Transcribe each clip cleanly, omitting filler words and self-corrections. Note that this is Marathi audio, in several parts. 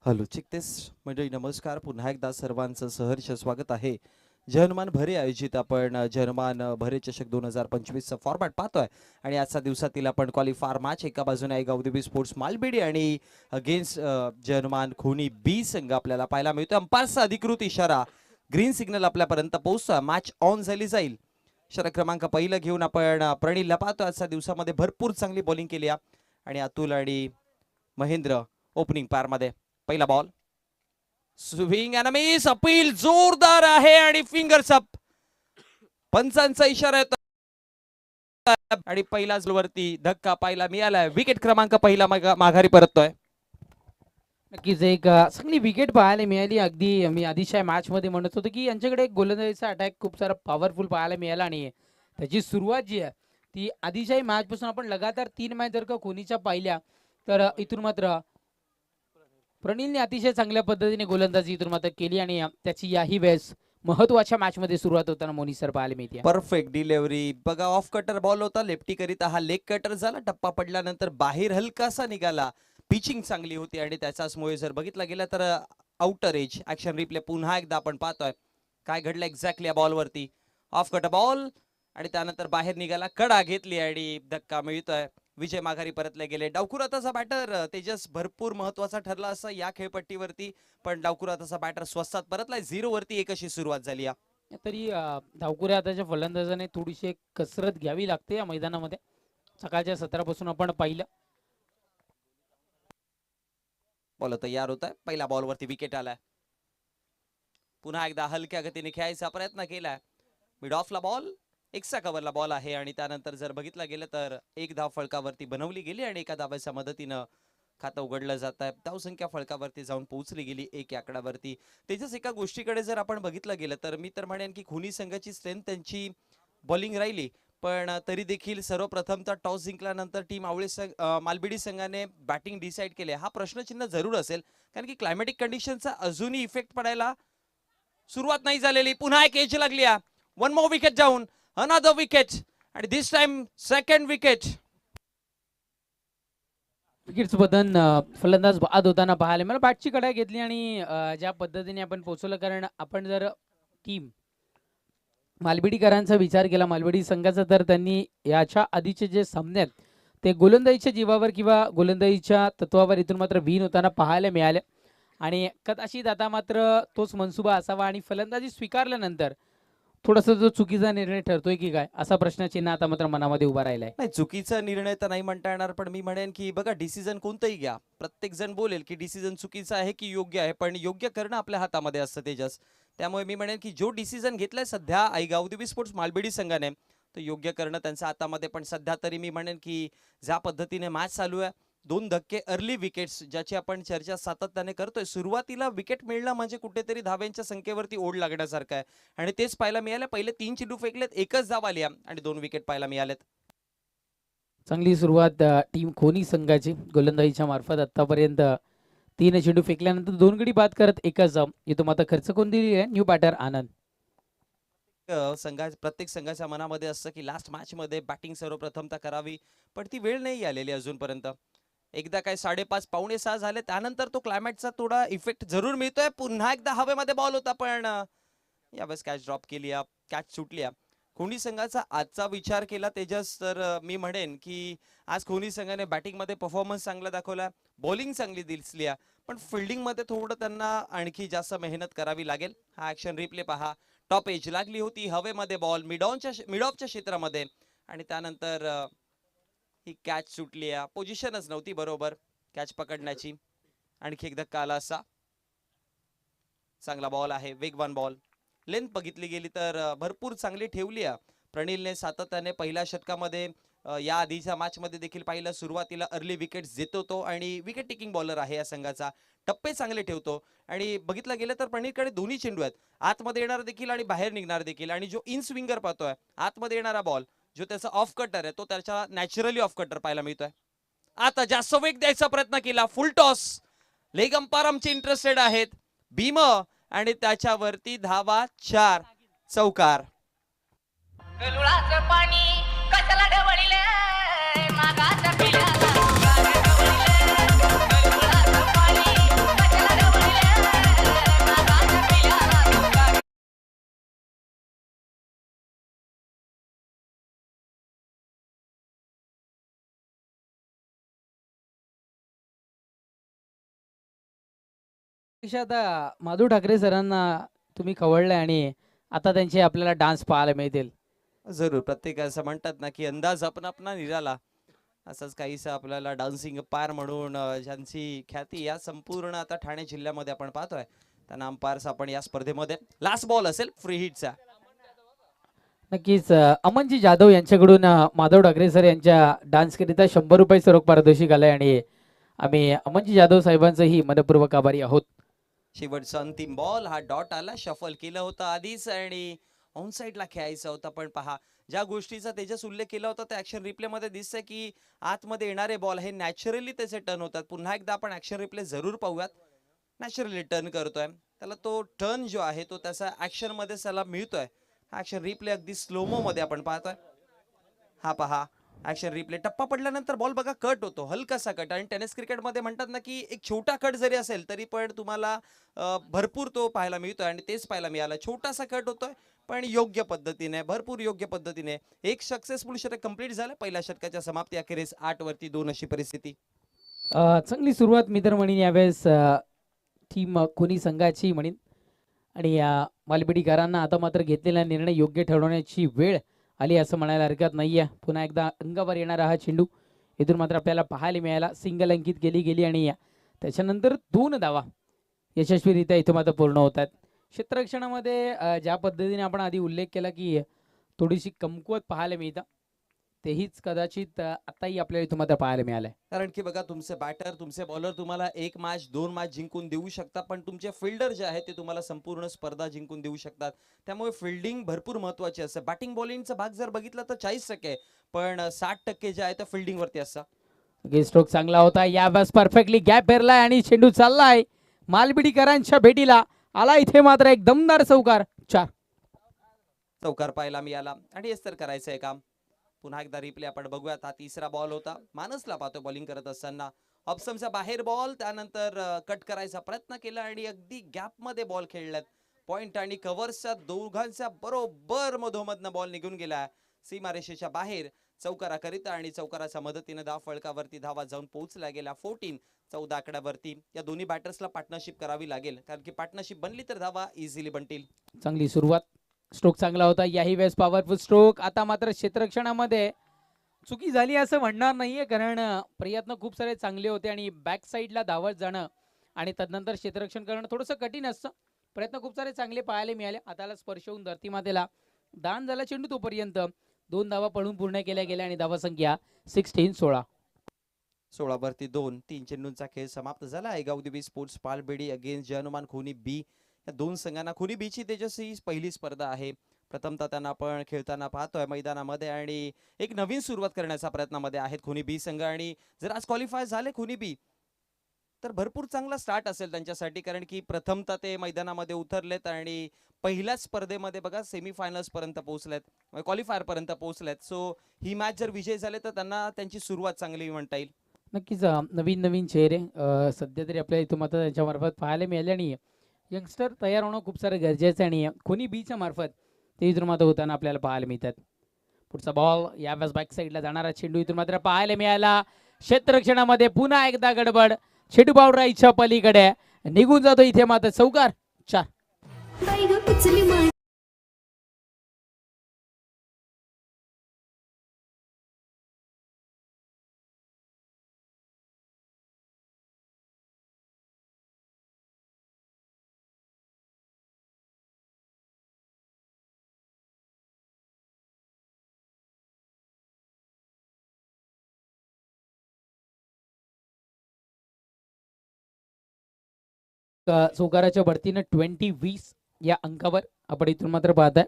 हॅलो चिकतेस मंडळी नमस्कार. पुन्हा एकदा सर्वांचं सहर्ष स्वागत आहे. जनमान भरे आयोजित आपण जनमान भरे चषक 2025चा फॉर्मॅट पाहतोय आणि आजच्या दिवसातील आपण क्वालिफायर मॅच एका बाजूने आहे गावदेवी स्पोर्ट्स मालबेडी आणि अगेन्स्ट जनमान खोनी बी संघ आपल्याला पाहायला मिळतो. अंपायरचा अधिकृत इशारा ग्रीन सिग्नल आपल्यापर्यंत पोहोचतोय. मॅच ऑन झाली जाईल. इशारा क्रमांक पहिला घेऊन आपण प्रणीलला पाहतो. आजच्या दिवसामध्ये भरपूर चांगली बॉलिंग केली आणि अतुल आणि महेंद्र ओपनिंग पारमध्ये. पहिला ball swing and miss. Appeal जोरदार आहे आणि फिंगर्स अप. पंचांचा इशारा येतो आणि पहिलाच वरती धक्का पाहायला मिळालाय. विकेट क्रमांक पहिला माघारी परततोय. नक्कीच एक चांगली विकेट पाहायला मिळाली. अगदी मी आधीच्या मॅच मध्ये म्हणत होतो की यांच्याकडे एक गोलंदाजीचा अटॅक खूप सारा पॉवरफुल पाहायला मिळाला आणि त्याची सुरुवात जी आहे ती आधीच्या मॅच पासून आपण लगातार 3 मॅच जर का कोणीच्या पाहिल्या तर इथून मात्र प्रणीलने अतिशय चांगल्या पद्धतीने गोलंदाजी इथून मात्र केली आणि त्याची याही वेळेस महत्वाच्या मॅच मध्ये सुरुवात होताना मोनी सर पाहायला मिळते. परफेक्ट डिलिव्हरी बघा. ऑफ कटर बॉल होता लेफ्टी करिता. हा लेग कटर झाला. टप्पा पडल्यानंतर बाहेर हलकासा निघाला. पिचिंग चांगली होती आणि त्याच्याचमुळे जर बघितला गेला तर आउटर एज. ऍक्शन रिप्ले पुन्हा एकदा आपण पाहतोय काय घडलं एक्झॅक्टली या बॉलवरती. ऑफ कटर बॉल आणि त्यानंतर बाहेर निघाला. कडा घेतली आणि धक्का मिळतोय. विजय माघारी परतले गेले. डावकुराताचा बॅटर तेजस भरपूर महत्वाचा ठरला असं या खेळपट्टीवरती, पण डावकुराताचा बॅटर स्वस्तात परतलाय. 0 वरती 1 अशी सुरुवात झाली. तरी धावकुरे आताच्या फलंदाजाने थोडीशी कसरत घ्यावी लागते या मैदानामध्ये. सकाळच्या सत्रापासून आपण पाहिलं. बॉल तयार होत आहे. पहिल्या बॉलवरती विकेट आलाय. पुन्हा एकदा हलक्या गतीने खेळायचा प्रयत्न केलाय. मिड ऑफला बॉल. एक्स्ट्रा कव्हरला बॉल आहे आणि त्यानंतर जर बघितलं गेलं तर एक धाव फळकावरती बनवली गेली आणि एका धावाच्या मदतीनं खातं उघडलं जात आहे. धावसंख्या फळकावरती जाऊन पोहोचली गेली 1 या आकड्यावरती. त्याच्याच एका गोष्टीकडे जर आपण बघितलं गेलं तर मी तर म्हणेन की खोनी संघाची स्ट्रेंथ त्यांची बॉलिंग राहिली, पण तरी देखील सर्वप्रथमता टॉस जिंकल्यानंतर टीम मालबेडी संघाने बॅटिंग डिसाईड केले. हा प्रश्नचिन्ह जरूर असेल कारण की क्लायमॅटिक कंडिशनचा अजूनही इफेक्ट पडायला सुरुवात नाही झालेली. पुन्हा एक एज लागली. 1 more wicket down. Another wicket आणि दिस टाइम सेकंड विकेट. विकेट्स बदन फलंदाज बाद होताना पाहायला मला बॅटची कड्या घेतली आणि ज्या पद्धतीने आपण पोहोचवलं. कारण आपण जर टीम मालबेडीकरांचा विचार केला मालबेडी संघाचा तर त्यांनी याच्या आधीचे जे सामने आहेत ते गोलंदाजीच्या जीवावर किंवा गोलंदाजीच्या तत्वावर इथून मात्र विन होताना पाहायला मिळाले आणि कदाचित आता मात्र तोच मनसुबा असावा आणि फलंदाजी स्वीकारल्यानंतर थोडासा जो चुकीचा निर्णय ठरतोय की काय असा प्रश्नचिन्ह आता मात्र मनामध्ये उभा राहिलाय. नाही, चुकीचा निर्णय तर नाही म्हणता येणार, पण मी म्हणेन की बघा डिसिजन कोणतंही घ्या. प्रत्येक जण बोलेल की डिसिजन चुकीचा आहे की योग्य आहे, पण योग्य करणं आपल्या हातामध्ये असतं तेजस. त्यामुळे मी म्हणेन की जो डिसिजन घेतलाय सध्या गावदेवी स्पोर्ट्स मालबेडी संघाने तो योग्य करणं त्यांच्या हातामध्ये. पण सध्या तरी मी म्हणेन की ज्या पद्धतीने मॅच चालू आहे 2 धक्के अर्ली विकेट्स ज्याची आपण चर्चा सातत्याने करतोय. सुरुवातीला विकेट मिळणं म्हणजे कुठेतरी धाव्यांच्या संख्येवरती ओढ लागण्यासारखं आहे आणि तेच पाहायला मिळालं. पहिले 3 चेंडू फेकलेत, 1च धाव आली आणि 2 विकेट पाहायला मिळालेत. चांगली सुरुवात टीम खोनी संघाची गोलंदाजीच्या मार्फत. आतापर्यंत 3 चेंडू फेकल्यानंतर 2 गडी बाद करत 1च धाव. इथं मात्र खर्च कोण दिली आहे? न्यू बॅटर आनंद. प्रत्येक संघाच्या मनामध्ये असतं की लास्ट मॅच मध्ये बॅटिंग सर्वप्रथमता करावी, पण ती वेळ नाही आलेली अजूनपर्यंत. एकदा काय 5:30 पावणे 6 झाले त्यानंतर तो क्लायमॅटचा थोडा इफेक्ट जरूर मिळतोय. पुन्हा एकदा हवेमध्ये बॉल होता पण यावेळेस कॅच ड्रॉप केली, कॅच सुटली. खोनी संघाचा आजचा विचार केला तेजस तर मी म्हणेन की आज खोनी संघाने बॅटिंग मध्ये परफॉर्मन्स चांगला दाखवला, बॉलिंग चांगली दिसली, पण फिल्डिंग मध्ये थोडं त्यांना आणखी जास्त मेहनत करावी लागेल. हा ऍक्शन रिप्ले पहा. टॉप एज लागली होती, हवेमध्ये बॉल मिड ऑफच्या क्षेत्रामध्ये आणि त्यानंतर ही कॅच सुटली. पोझिशनच नव्हती बरोबर कॅच पकडण्याची. आणखी एक धक्का आला असा. चांगला बॉल आहे, वेगवान बॉल. लेंथ बघितली गेली तर भरपूर चांगली ठेवली. प्रणीलने सातत्याने पहिल्या षटकामध्ये या आधीच्या मॅच मध्ये देखील पाहिलं. सुरुवातीला अर्ली विकेट्स देतो तो आणि विकेट टेकिंग बॉलर आहे या संघाचा. टप्पे चांगले ठेवतो आणि बघितलं गेलं तर प्रणीलकडे दोन्ही चेंडू आहेत, आतमध्ये येणार देखील आणि बाहेर निघणार देखील. आणि जो इन स्विंगर पाहतोय आतमध्ये येणारा बॉल जो त्याचा ऑफ कटर आहे तो त्याच्या नॅचरली ऑफ कटर पाहायला मिळतोय. आता जास्त वेग द्यायचा प्रयत्न केला. फुल टॉस. लेग अंपायर आमचे इंटरेस्टेड आहेत. भीम आणि त्याच्यावरती धावा 4 चौकार. पाणी कशाला ढवळीले मागाच्या पिल्याला पेक्षा आता माधव ठाकरे सरांना तुम्ही खवळले आणि आता त्यांचे आपल्याला डान्स पाहायला मिळतील. जरूर प्रत्येक असं म्हणतात ना की अंदाज आपण आपला निराला, असंच काहीसं आपल्याला डान्सिंग पार म्हणून ज्यांची ख्याती या संपूर्ण आता ठाणे जिल्ह्यामध्ये आपण पाहतोय, त्यांना अंपायर्स आपण या स्पर्धेमध्ये लास्ट बॉल असेल फ्री हिटचा. नक्कीच अमनजी जाधव यांच्याकडून माधव ठाकरे सर यांच्या डान्सकरिता 100 रुपये स्वरूप पारितोषिक आलंय आणि आम्ही अमनजी जाधव साहेबांचंही मनपूर्वक आभारी आहोत. शेवटचा अंतिम बॉल, हा डॉट आला, शफल केलं होतं आधीच आणि ऑन साईडला खेळायचं होतं. पण पहा, ज्या गोष्टीचा तेजस उल्लेख केला होता त्या ऍक्शन रिप्ले मध्ये दिसतंय की आतमध्ये येणारे बॉल हे नॅचरली त्याचे टर्न होतात. पुन्हा एकदा आपण ऍक्शन रिप्ले जरूर पाहूयात. नॅचरली टर्न करतोय, त्याला तो टर्न जो आहे तो त्याचा ऍक्शन मध्ये त्याला मिळतोय. ऍक्शन रिप्ले अगदी स्लोमो मध्ये आपण पाहतोय. हा पहा, ऍक्शन रिप्ले, टप्पा पडल्यानंतर बॉल बघा कट होतो, हलकासा कट. आणि टेनिस क्रिकेट मध्ये म्हणतात ना की एक छोटा कट जरी असेल तरी पण तुम्हाला भरपूर तो पाहायला मिळतोय आणि तेच पाहायला मिळालं. छोटासा कट होतोय पण योग्य पद्धतीने, भरपूर योग्य पद्धतीने एक सक्सेसफुल षटक कंप्लीट झालं. पहिल्या षटकाच्या समाप्ती अखेरीस 8 वरती 2 अशी परिस्थिती. चांगली सुरुवात मी तर म्हणेन यावेळेस टीम कोणी संघाची म्हणेन आणि मालबेडीकरांना आता मात्र घेतलेला निर्णय योग्य ठरवण्याची वेळ आली असं म्हणायला हरकत नाहीये. पुन्हा एकदा अंगावर येणारा हा चेंडू इथून मात्र आपल्याला पाहायला मिळाला. सिंगल अंकित गेली आणि त्याच्यानंतर 2 धावा यशस्वीरित्या इथं मात्र पूर्ण होतात. क्षेत्ररक्षणामध्ये ज्या पद्धतीने आपण आधी उल्लेख केला की थोडीशी कमकुवत पाहायला मिळतं, तेहीच कदाचित आताही आपल्याला इथं मात्र पाहायला मिळालंय. कारण की बघा, तुमचे बॅटर, तुमचे बॉलर तुम्हाला 1 मॅच 2 मॅच जिंकून देऊ शकतात, पण तुमचे फिल्डर जे आहेत ते तुम्हाला संपूर्ण स्पर्धा जिंकून देऊ शकतात. त्यामुळे फिल्डिंग भरपूर महत्वाची असते. बॅटिंग बॉलिंगचा भाग जर बघितला तर 40% पण 60% जे आहे ते फिल्डिंग वरती असतं. स्ट्रोक चांगला होता यावेळेस, परफेक्टली गॅप पेरलाय आणि चेंडू चाललाय मालबिडीकरांच्या भेटीला. आला इथे मात्र एक दमदार चौकार. 4 चौकार पाहायला मिळाला आणि हेच तर करायचंय काम. पुन्हा एकदा रिप्ले आपण बघूयात. हा तिसरा बॉल होता, मानसला पाहतो बॉलिंग करत असताना. ऑप्शनच्या बाहेर बॉल, त्यानंतर कट करायचा प्रयत्न केला आणि अगदी गॅप मध्ये बॉल खेळल्यात. पॉइंट आणि कव्हर्सच्या दोघांच्या बरोबर मधोमधनं बॉल निघून गेला सीमारेषेच्या बाहेर चौकाराकरिता आणि चौकाराच्या मदतीने धाव फळकावरती धावा जाऊन पोहोचला गेला. 14 आकड्यावरती या दोन्ही बॅटर्सला पार्टनरशिप करावी लागेल, कारण की पार्टनरशिप बनली तर धावा इझिली बनतील. चांगली सुरुवात, स्ट्रोक चांगला होता. याही वेळेस पॉवरफुल स्ट्रोक. आता मात्र क्षेत्ररक्षणामध्ये चुकी झाली असं म्हणणार नाहीये, कारण प्रयत्न खूप सारे चांगले होते आणि बॅक साईडला धावत जाणं आणि तदनंतर क्षेत्ररक्षण करणं थोडंसं कठीण असतं. प्रयत्न खूप सारे चांगले पाहायला मिळाले. हाताला स्पर्श होऊन धरती मातेला दान झाला चेंडू, तोपर्यंत 2 धावा पळून पूर्ण केल्या गेल्या आणि धावा संख्या 16 16 वरती 2. 3 चेंडूंचा खेळ समाप्त झाला. एगाव देवी स्पोर्ट्स पालबेडी अगेन्स्ट जयनुमान खुनी बी. या दोन संघांना, खुनी बीची तेजस्वी पहिली स्पर्धा आहे. प्रथमतः त्यांना आपण खेळताना पाहतोय मैदानामध्ये आणि एक नवीन सुरुवात करण्याच्या प्रयत्नामध्ये आहेत खुनी बी संघ. आणि जर आज क्वालिफाय झाले खुनी बी तर भरपूर चांगला स्टार्ट असेल त्यांच्यासाठी, कारण की प्रथमतः ते मैदानामध्ये उतरलेत आणि पहिल्याच स्पर्धेमध्ये बघा सेमीफायनल्स पर्यंत पोहोचलेत, क्वालिफायर पर्यंत पोहोचलेत. सो ही मॅच जर विजय झाले तर त्यांना त्यांची सुरुवात चांगली म्हणता येईल. नक्कीच नवीन नवीन चेहरे सध्या तरी आपल्या इथं मात्र त्यांच्या मार्फत पाहायला मिळाले आणि यंगस्टर तयार होणं खूप सारं गरजेचं आहे आणि कोणी बीच्या मार्फत ते इथून मात्र होताना आपल्याला पाहायला मिळतात. पुढचा बॉल यावेळेस बॅक साईडला जाणारा चेंडू इथून मात्र पाहायला मिळाला. क्षेत्ररक्षणामध्ये पुन्हा एकदा गडबड, चेंडू बाउंड्राईच्या पलीकडे निघून जातो. इथे मात्र चौकार. 4 चौकाराच्या बढतीनं 20-20 या अंकावर आपण इथून मात्र पाहताय.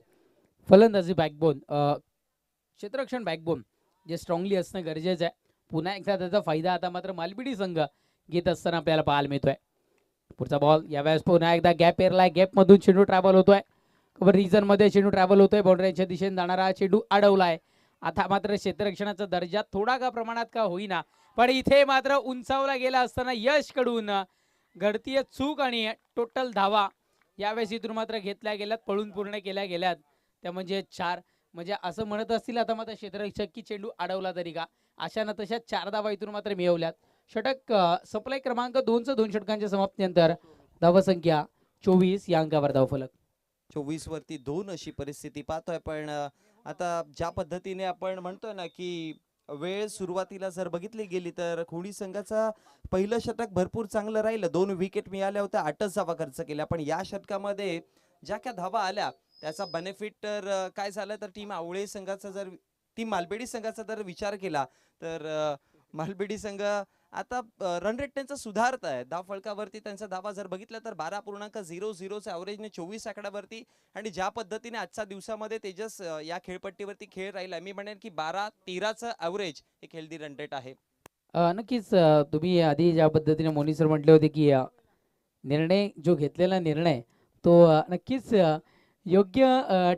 फलंदाजी बॅकबोन, क्षेत्ररक्षण बॅकबोन जे स्ट्रॉंगली असणं गरजेचं आहे. पुन्हा एकदा त्याचा फायदा आता मात्र मालबिडी संघ घेत असताना आपल्याला पाहायला मिळतोय. पुढचा बॉल यावेळेस पुन्हा एकदा गॅप एरलाय. गॅप मधून चेंडू ट्रॅव्हल होतोय. कव्हर रिजन मध्ये चेंडू ट्रॅव्हल होतोय. बाउंड्रीच्या दिशेने जाणारा चेंडू अडवलाय. आता मात्र क्षेत्ररक्षणाचा दर्जा थोडा का प्रमाणात का होईना, पण इथे मात्र उंचावला गेला असताना यश कडून घडतीय चूक आणि टोटल धावा यावेळेस इथून मात्र घेतल्या गेल्यात, पळून पूर्ण केल्या गेल्यात. त्या म्हणजे 4. म्हणजे असं म्हणत असतील आता मात्र क्षेत्ररक्षक की चेंडू अडवला तरी का, अशा ना तशा 4 धावा इथून मात्र मिळवल्यात. षटक सप्लाय क्रमांक 2चं 2 षटकांच्या समाप्तीनंतर धावसंख्या 24 या अंकावर धावफलक. 24 वरती 2 अशी परिस्थिती पाहतोय. पण आता ज्या पद्धतीने आपण म्हणतोय ना की वेळ सुरुवातीला जर बघितली गेली तर खोडी संघाचा पहिलं षटक भरपूर चांगलं राहिलं. 2 विकेट मिळाल्या होत्या, 8च धावा खर्च केल्या. पण या षटकामध्ये ज्या काय धावा आल्या त्याचा बेनिफिट तर काय झालं तर टीम आवळे संघाचा जर टीम मालबेडी संघाचा जर विचार केला तर मालबेडी संघ आता रन रेट त्यांचा सुधारत आहे. धाव फलकावरती त्यांचा धावा जर बघितला तर 12.00 च्या ॲव्हरेजने 24 आकड्यावरती. आणि ज्या पद्धतीने आजच्या दिवसामध्ये तेजस या खेळपट्टीवरती खेळ राहिला, मी म्हणेन की 12-13चं ॲव्हरेज एक हेल्दी रन रेट आहे. नक्कीच तुम्ही आधी ज्या पद्धतीने मोनी सर म्हटले होते की निर्णय जो घेतलेला निर्णय तो नक्कीच योग्य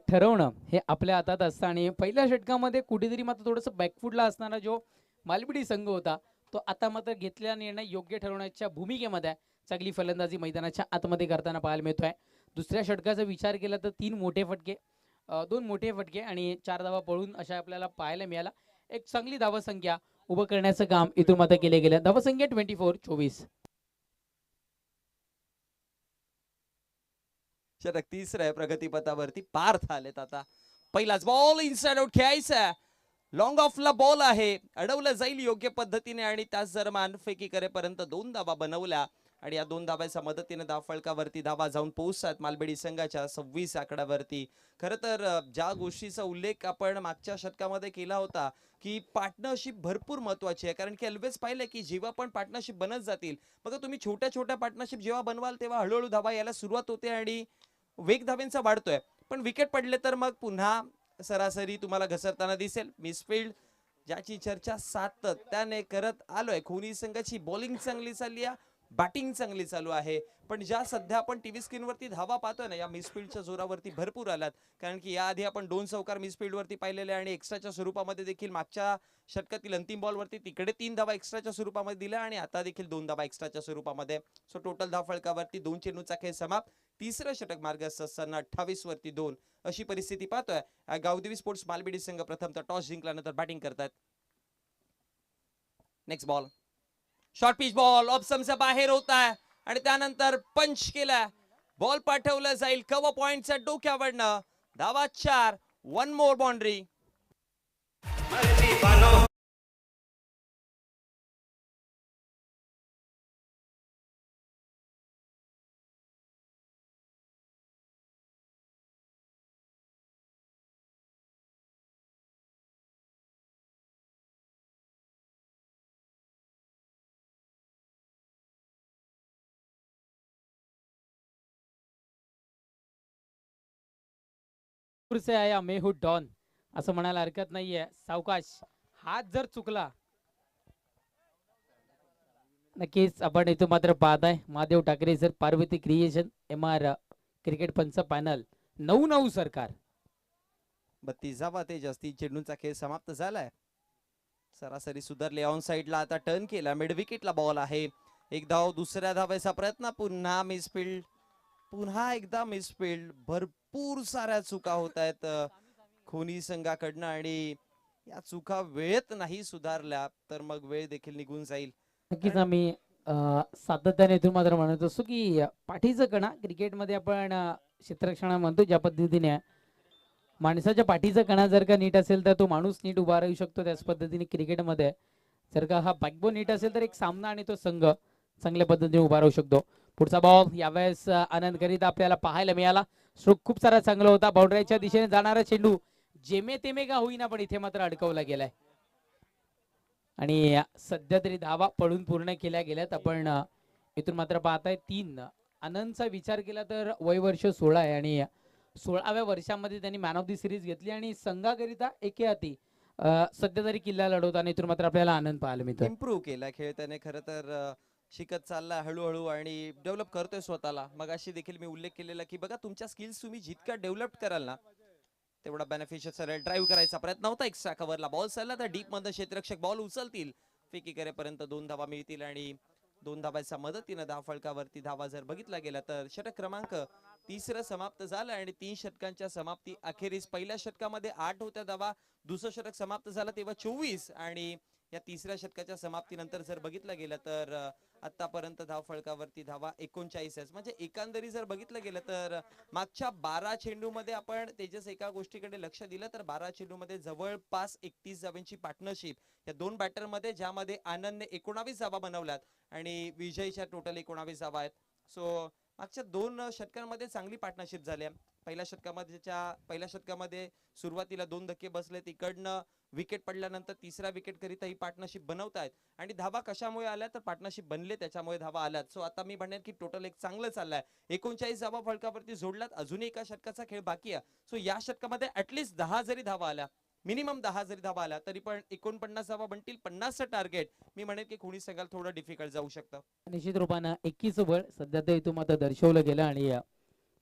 ठरवणं हे आपल्या हातात असतं. आणि पहिल्या षटकामध्ये कुठेतरी मात्र थोडंसं बॅकफुटला असणारा जो मालबिडी संघ होता तो आता मात्र घेतलेला निर्णय योग्य ठरवण्याच्या भूमिकेमध्ये आहे. चांगली फलंदाजी मैदानाच्या आतमध्ये करताना पाहायला मिळतोय. दुसऱ्या षटकाचा विचार केला तर 2 मोठे फटके आणि 4 धावा पळून अशा आपल्याला पाहायला मिळाला. एक चांगली धावसंख्या उभं करण्याचं काम इथून मात्र केले गेलं. धावसंख्या 24-24. षटक तिसरं आहे प्रगतीपथावरती. पार्थ आलेत आता. पहिलाच बॉल इनसाइड आउट खेळायचा. लॉंग ऑफला बॉल आहे, अडवलं जाईल योग्य पद्धतीने आणि त्याच दरम्यान फेकी करेपर्यंत 2 धावा बनवल्या. आणि या 2 धावांच्या मदतीने धाव फलकावरती धावा जाऊन पोहोचतात मालबेडी संघाच्या 26 आकड्यावरती. खरं तर ज्या गोष्टीचा उल्लेख आपण मागच्या षटकामध्ये केला होता की पार्टनरशिप भरपूर महत्वाची आहे. कारण की ऑलवेज पाहिलं की जेव्हा पण पार्टनरशिप बनत जातील, मग तुम्ही छोट्या छोट्या पार्टनरशिप जेव्हा बनवाल तेव्हा हळूहळू धावा यायला सुरुवात होते आणि वेग धावेंचा वाढतोय. पण विकेट पडले तर मग पुन्हा सरासरी तुम्हाला घसरताना दिसेल. मिसफिल्ड ज्याची चर्चा सातत्याने करत आलोय. खोनी संघाची बॉलिंग चांगली चालली आहे, बॅटिंग चांगली चालू आहे. पण ज्या सध्या आपण टीव्ही स्क्रीनवरती धावा पाहतोय ना, या मिसफिल्डच्या जोरावरती भरपूर आलात. कारण की याआधी आपण 2 चौकार मिसफिल्डवरती पाहिलेले आणि एक्स्ट्राच्या स्वरूपामध्ये देखील मागच्या षटकातील अंतिम बॉलवरती तिकडे 3 धावा एक्स्ट्राच्या स्वरूपामध्ये दिल्या आणि आता देखील 2 धावा एक्स्ट्राच्या स्वरूपामध्ये. सो टोटल धाव फलकावरती 2 चेंडूचा खेळ समाप्त. तिसरं षटक मार्गस्थ असताना 28 वरती 2 अशी परिस्थिती पाहतोय. गावदेवी स्पोर्ट्स मालबेडी संघ प्रथमतः टॉस जिंकल्यानंतर बॅटिंग करतात. Next ball short pitch ball ऑप्शनच्या बाहेर होत आहे आणि त्यानंतर पंच केला. बॉल पाठवला जाईल कव्हर पॉइंटच्या डोक्यावरनं. धावा 4, 1 मोर बाउंड्री. से आया मेहू डॉन असं म्हणायला हरकत नाहीये. सावकाश हात जर चुकला, नक्कीच आपण इथं मात्र पाहताय Mahadev Thackeray sir, Parvati creation, MR cricket पंच पॅनल, 9-9 सरकार. 32 धावा तेजस. 3 चेंडूंचा खेळ समाप्त झालाय. सरासरी सुधारले. ऑन साइडला आता टर्न केला. मिड विकेटला बॉल आहे. एक धाव, दुसऱ्या धावेचा प्रयत्न, पुन्हा मिसफिल्ड, पुन्हा एकदा मिसफिल्ड. भरपूर साऱ्या चुका होत आहेत खोनी संघाकडनं आणि या चुका वेळेत नाही सुधारल्या तर मग वेळ देखील निघून जाईल. नक्कीच आम्ही सातत्याने इथून मात्र म्हणत असतो की पाठीचं कणा क्रिकेटमध्ये आपण क्षेत्ररक्षणा म्हणतो, ज्या पद्धतीने माणसाच्या पाठीचा कणा जर का नीट असेल तर तो माणूस नीट उभा राहू शकतो. त्याच पद्धतीने क्रिकेटमध्ये जर का हा बॅकबोन नीट असेल तर एक सामना आणि तो संघ चांगल्या पद्धतीने उभा राहू शकतो. पुढचा बॉल यावेळेस आनंद करीत आपल्याला पाहायला मिळाला. स्ट्रोक खूप सारा चांगला होता. बाउंड्रीच्या दिशेने जाणारा चेंडू जेमे तेमे का होईना पण इथे मात्र अडकवला गेलाय आणि सध्या तरी धावा पळून पूर्ण केल्या गेल्यात. आपण इथून मात्र पाहताय 3. आनंदचा विचार केला तर वय वर्ष 16 आहे आणि 16व्या वर्षामध्ये त्यांनी मॅन ऑफ दी सिरीज घेतली आणि संघाकरिता एके हाती सध्या तरी किल्ला लढवताना इथून मात्र आपल्याला आनंद पाहायला मिळतो. इम्प्रूव्ह केला खेळ त्याने. खरं तर शिकत चालला हळूहळू आणि डेव्हलप करतोय स्वतःला. मग अशी देखील मी उल्लेख केलेला की बघा तुमच्या स्किल्स तुम्ही जितका डेव्हलप कराल ना तेवढा बेनिफिशियल सरळ ड्राईव्ह करायचा प्रयत्न होता. एक्स्ट्रा कव्हरला बॉल चालला तर डीप मध्ये क्षेत्ररक्षक बॉल उचलतील. फेकी करेपर्यंत 2 धावा मिळतील आणि 2 धावांच्या मदतीने धाव फलकावरती धावा जर बघितला गेला तर षटक क्रमांक 3 समाप्त झालं आणि 3 षटकांच्या समाप्ती अखेरीस पहिल्या षटकामध्ये 8 होत्या धावा. दुसरं षटक समाप्त झालं तेव्हा 24 आणि या तिसऱ्या षटकाच्या समाप्तीनंतर जर बघितलं गेलं तर आतापर्यंत धाव फळकावरती धावा 39 आहेत. म्हणजे एकंदरीत जर बघितलं गेलं तर मागच्या 12 चेंडूमध्ये आपण तेजस एका गोष्टीकडे लक्ष दिलं तर 12 चेंडूमध्ये जवळपास 31 धावांची पार्टनरशिप या दोन बॅटरमध्ये, ज्यामध्ये आनंदने 19 धावा बनवल्यात आणि विजयच्या टोटल 19 धावा आहेत. सो मागच्या दोन षटकांमध्ये चांगली पार्टनरशिप झाली आहे. पहिल्या षटकामध्ये सुरुवातीला 2 धक्के बसले, तिकडनं विकेट पडल्यानंतर तिसऱ्या विकेट करिता ही पार्टनरशिप बनवतायत आणि धावा कशामुळे आल्या तर पार्टनरशिप बनले त्याच्यामुळे धावा आल्यात. सो आता मी म्हणेन की टोटल एक चांगलं चाललंय. 39 धावा फलकावरती जोडल्यात, अजूनही एका षटकाचा खेळ बाकी आहे. सो या षटकामध्ये ऍटलीस्ट 10 जरी धावा आल्या, मिनिमम 10 जरी धावा आल्या तरी पण 49 धावा बनतील. 50चं टार्गेट मी म्हणेन की कोणी सगळं थोडं डिफिकल्ट जाऊ शकतं. निश्चित रूपानं 21 बळ सध्या तर इथून आता दर्शवलं गेलं आणि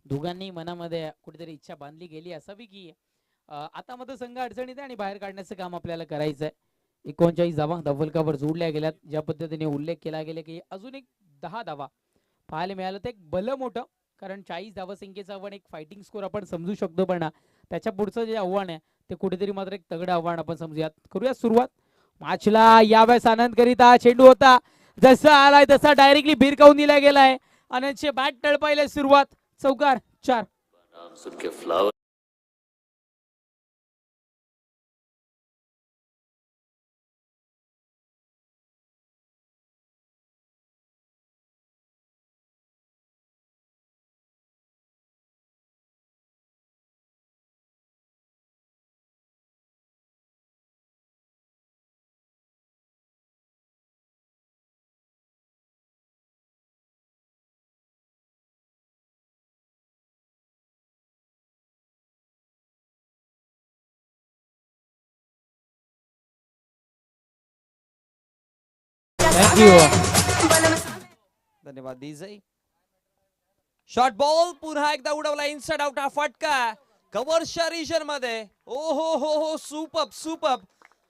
दोघांनी मनामध्ये कुठेतरी इच्छा बांधली गेली असावी की आता मात्र संघ अडचणीत आहे आणि बाहेर काढण्याचं काम आपल्याला करायचं आहे. 39 धावा धवलकावर जोडल्या गेल्यात. ज्या पद्धतीने उल्लेख केला गेला की अजून एक 10 धावा पाहायला मिळालं तर एक भलं मोठं, कारण 40 धावा संख्येचं आव्हान एक फायटिंग स्कोर आपण समजू शकतो, पण त्याच्या पुढचं जे आव्हान आहे ते कुठेतरी मात्र एक तगडं आव्हान आपण समजूयात. करूया सुरुवात मॅचला. यावेळेस आनंद करिता चेंडू होता, जसा आलाय तसा डायरेक्टली भिरकावून दिला गेलाय. आनंदचे बॅट तळपायला सुरुवात, चौकार 4. थँक्यू. धन्यवाद दिजय. शॉर्ट बॉल पुन्हा एकदा उडवला, इनसाइड आउट हा फटका कव्हरच्या रिजन मध्ये. ओ हो सुपर.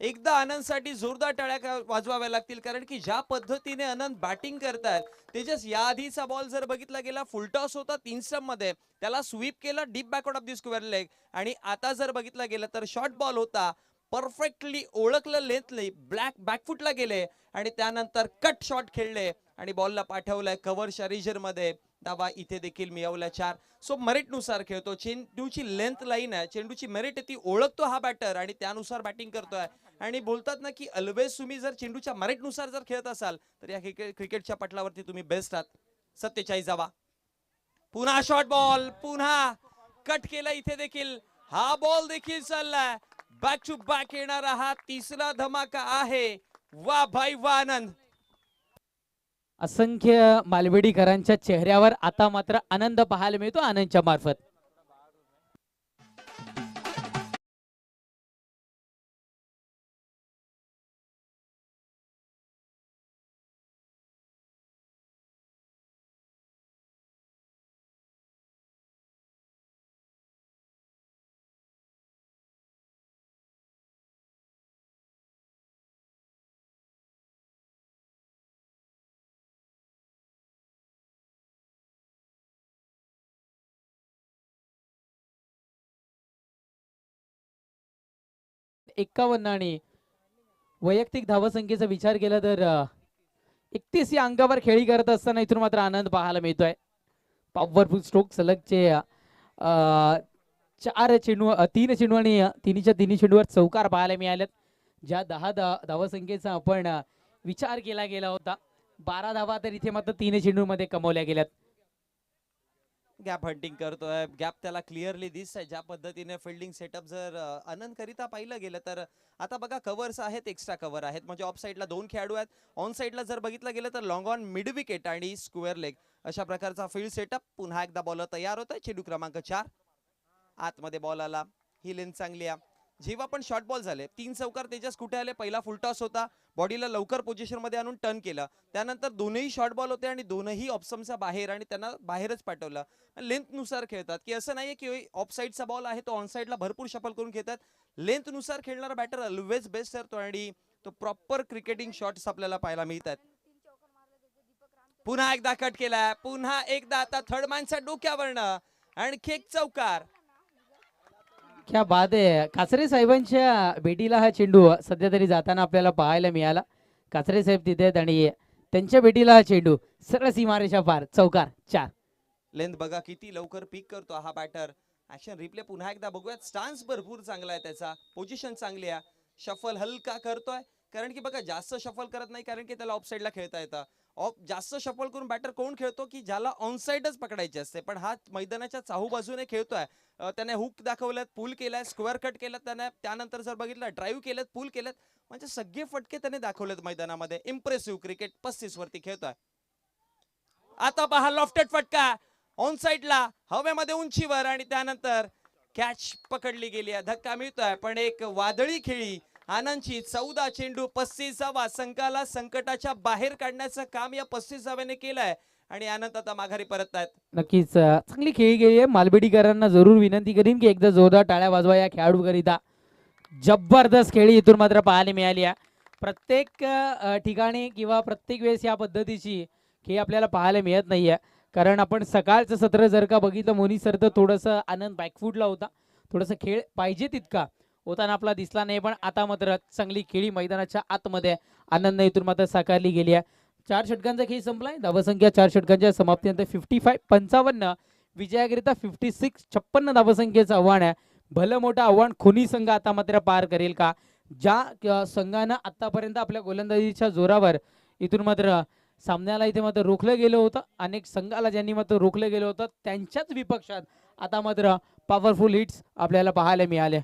एकदा आनंदसाठी जोरदार टाळ्या वाजवाव्या लागतील, कारण की ज्या पद्धतीने आनंद बॅटिंग करतायत. तेजस या आधीचा बॉल जर बघितला गेला फुलटॉस होता 3 स्टंप मध्ये, त्याला स्वीप केला deep back out of the square leg. आणि आता जर बघितला गेला तर शॉर्ट बॉल होता, परफेक्टली ओळखलं लेंथली, ब्लॅक बॅकफुटला गेले आणि त्यानंतर कट शॉट खेळले आणि बॉलला पाठवलंय कव्हरच्या रिजन मध्ये. धावा इथे देखील मिळवल्या 4. सो मेरिट नुसार खेळतो. चेंडूची लेंथ लाईन आहे, चेंडूची मेरिट ती ओळखतो हा बॅटर आणि त्यानुसार बॅटिंग करतोय. आणि बोलतात ना की ऑलवेज तुम्ही जर चेंडूच्या मेरिट नुसार जर खेळत असाल तर या क्रिकेटच्या पटलावरती तुम्ही बेस्ट आहात. 47 धावा. पुन्हा शॉर्ट बॉल, पुन्हा कट केला इथे देखील. हा बॉल देखील चाललाय, बॅक टू बॅक येणारा हा तिसरा धमाका आहे. वा भाई वा आनंद. असंख्य मालवेडीकरांच्या चेहऱ्यावर आता मात्र आनंद पाहायला मिळतो आनंदच्या मार्फत. एक्कावन्न आणि वैयक्तिक धावसंख्येचा विचार केला तर 31 या अंकावर खेळी करत असताना इथून मात्र आनंद पाहायला मिळतोय. पॉवरफुल स्ट्रोक सलगचे 3 चेंडू आणि तिन्ही चेंडूवर चौकार पाहायला मिळालेत. ज्या 10 धावसंख्येचा आपण विचार केला गेला होता, 12 धावा तर इथे मात्र 3 चेंडूमध्ये कमवल्या गेल्यात. गॅप हंटिंग करतोय, गॅप त्याला क्लिअरली दिसतंय. ज्या पद्धतीने फिल्डिंग सेटअप जर आनंद करिता पाहिलं गेलं तर आता बघा कव्हर्स आहेत, एक्स्ट्रा कव्हर आहेत, म्हणजे ऑफ साईडला 2 खेळाडू आहेत. ऑन साईडला जर बघितलं गेलं तर लॉंग ऑन, मिड विकेट आणि स्क्वेअर लेग अशा प्रकारचा फील्ड सेटअप. पुन्हा एकदा बॉलर तयार होतोय. चेंडू क्रमांक 4 आतमध्ये बॉल आला. ही लेंथ चांगली आहे. जेव्हा पण शॉर्ट बॉल झाले 3 चौकार तेजस कुठे आले, पहिला फुल टॉस होता, बॉडीला लवकर पोझिशन मध्ये आणून टर्न केलं. त्यानंतर दोनही शॉर्ट बॉल होते आणि दोनही ऑप्शनच्या बाहेर आणि त्यांना बाहेरच पाठवलं. लेंथ नुसार खेळतात की असं नाहीये की ऑफ साईडचा बॉल आहे तो ऑन साईडला भरपूर शफल करून खेळतात. लेंथ नुसार खेळणारा बॅटर ऑलवेज बेस्ट ठरतो आणि तो प्रॉपर क्रिकेटिंग शॉट्स आपल्याला पाहायला मिळतात. पुन्हा एकदा कट केलाय, पुन्हा एकदा आता थर्ड मॅनच्या डोक्यावरनं आणखी एक चौकार. क्या बात आहे. काचरे साहेबांच्या भेटीला हा चेंडू सध्या तरी जाताना आपल्याला पाहायला मिळाला. काचरे साहेब तिथे आहेत आणि त्यांच्या भेटीला हा चेंडू सरळ सीमारेषा पार, चौकार 4. लेंथ बघा किती लवकर पीक करतो हा बॅटर. ऍक्शन रिप्ले पुन्हा एकदा बघूयात. स्टान्स भरपूर चांगला आहे त्याचा, पोझिशन चांगली आहे. शफल हलका करतोय, कारण की बघा जास्त शफल करत नाही, कारण की त्याला ऑफ साईडला खेळता येतं. ऑफ जास्त शफल करून बॅटर कोण खेळतो की ज्याला ऑन साईडच पकडायची असते, पण हा मैदानाच्या चाहू बाजूने खेळतोय. त्याने हुक दाखवलेत, पुल केलाय, स्क्वेअर कट केलं त्याने, त्यानंतर जर बघितलं ड्राईव्ह केलेत, पुल केलेत, म्हणजे सगळे फटके त्याने दाखवलेत मैदानामध्ये. इम्प्रेसिव्ह क्रिकेट 35 वरती खेळतोय. आता पहा लॉफ्टेड फटका ऑन साइडला, हवेमध्ये उंचीवर, आणि त्यानंतर कॅच पकडली गेली आहे. धक्का मिळतोय, पण एक वादळी खेळी आनंदची. 14 चेंडू 35वा, संघाला संकटाच्या बाहेर काढण्याचं काम या 35व्याने केलंय, आणि आनंद आता माघारी परत आहेत. नक्कीच चांगली खेळी गेली आहे. मालबेडीकरांना जरूर विनंती करीन की एकदा जोरदार टाळ्या वाजवा या खेळाडूकरिता. जबरदस्त खेळी इथून मात्र पाहायला मिळाली आहे. प्रत्येक ठिकाणी किंवा प्रत्येक वेळेस या पद्धतीची खेळी आपल्याला पाहायला मिळत नाहीये. कारण आपण सकाळचं सत्र जर का बघितलं मोनी सर, तर थोडंसं आनंद बॅकफूटला होता. थोडंसं खेळ पाहिजे तितका होताना आपला दिसला नाही, पण आता मात्र चांगली खेळी मैदानाच्या आतमध्ये आनंद इथून मात्र साकारली गेली आहे. 4 षटकांचा खेळ संपलाय. धावसंख्या 4 षटकांच्या समाप्तीनंतर 55 विजयाकरिता 56 धावसंख्येचं आव्हान आहे. भलं मोठं आव्हान खुनी संघ आता मात्र पार करेल का? ज्या संघानं आतापर्यंत आपल्या गोलंदाजीच्या जोरावर इथून मात्र सामन्याला इथे मात्र रोखलं गेलं होतं, अनेक संघाला ज्यांनी मात्र रोखलं गेलं होतं, त्यांच्याच विपक्षात आता मात्र पॉवरफुल हिट्स आपल्याला पाहायला मिळाले.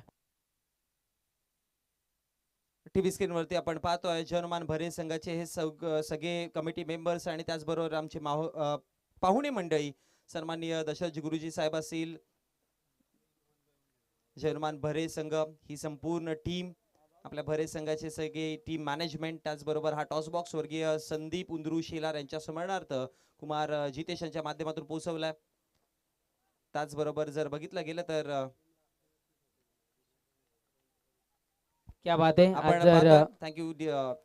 टीव्ही स्क्रीनवरती आपण पाहतोय जनमान भरे संघाचे हे सगळे कमिटी मेंबर्स, आणि त्याचबरोबर आमचे पाहुणे मंडळी, सन्माननीय दशरथ गुरुजी साहेब असतील, जनमान भरे संघ ही संपूर्ण टीम, आपल्या भरे संघाचे सगळे टीम मॅनेजमेंट, त्याचबरोबर हा टॉस बॉक्स स्वर्गीय संदीप उंदरू शेलार यांच्या स्मरणार्थ कुमार जितेश यांच्या माध्यमातून पोहोचवलाय. त्याचबरोबर जर बघितलं गेलं तर क्या बात आहे. आपण आज जर थँक्यू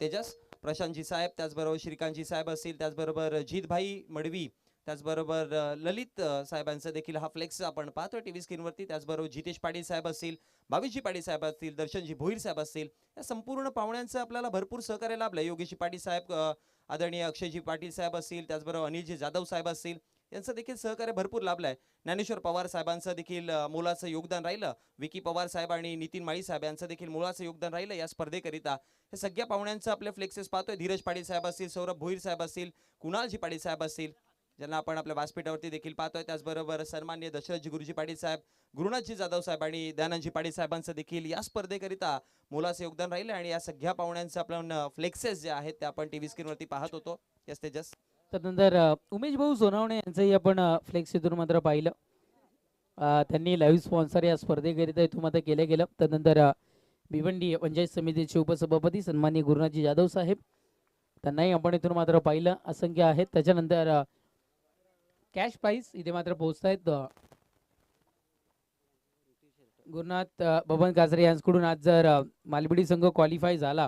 तेजस, प्रशांतजी साहेब, त्याचबरोबर श्रीकांतजी साहेब असतील, त्याचबरोबर जितभाई मडवी, त्याचबरोबर ललित साहेबांचं देखील हा फ्लेक्स आपण पाहतोय टीव्ही स्क्रीनवरती. त्याचबरोबर जितेश पाटील साहेब असतील, भाविशजी पाटील साहेब असतील, दर्शनजी भोईर साहेब असतील, या संपूर्ण पाहुण्यांचं आपल्याला भरपूर सहकार्य लाभलं. योगेशजी पाटील साहेब, आदरणीय अक्षयजी पाटील साहेब असतील, त्याचबरोबर अनिलजी जाधव साहेब असतील, यांचं देखील सहकार्य भरपूर लाभलंय. ज्ञानेश्वर पवार साहेबांचं देखील मोलाचं योगदान राहिलं. विकी पवार साहेब आणि नितीन माळी साहेब यांचं देखील मोलाचं योगदान राहिलं या स्पर्धेकरिता. हे सगळ्या पाहुण्यांचं आपले फ्लेक्सेस पाहतोय. धीरज पाटील साहेब असतील, सौरभ भोईर साहेब असतील, कुणालजी पाटील साहेब असतील, ज्यांना आपण आपल्या व्यासपीठावरती देखील पाहतोय. त्याचबरोबर सन्माननीय दशरथजी गुरुजी पाटील साहेब, गुरुनाथजी जाधव साहेब आणि दयानंदजी पाटील साहेबांचं देखील या स्पर्धेकरिता मोलाचं योगदान राहिलं, आणि या सगळ्या पाहुण्यांचं आपण फ्लेक्सेस जे आहेत ते आपण टीव्ही स्क्रीनवरती पाहत होतो. यस तेजस. त्यानंतर उमेश भाऊ सोनावणे यांचंही आपण फ्लेक्स इथून मात्र पाहिलं. त्यांनी लाईव्ह स्पॉन्सर या स्पर्धेकरिता इथून मात्र केलं गेलं. त्यानंतर भिवंडी पंचायत समितीचे उपसभापती सन्माननीय गुरुनाथजी जाधव साहेब, त्यांनाही आपण इथून मात्र पाहिलं. असंख्य आहेत. त्याच्यानंतर कॅश प्राईज इथे मात्र पोहोचतायत. गुरुनाथ बबन काजरे यांच्याकडून आज जर मालबिडी संघ क्वालिफाय झाला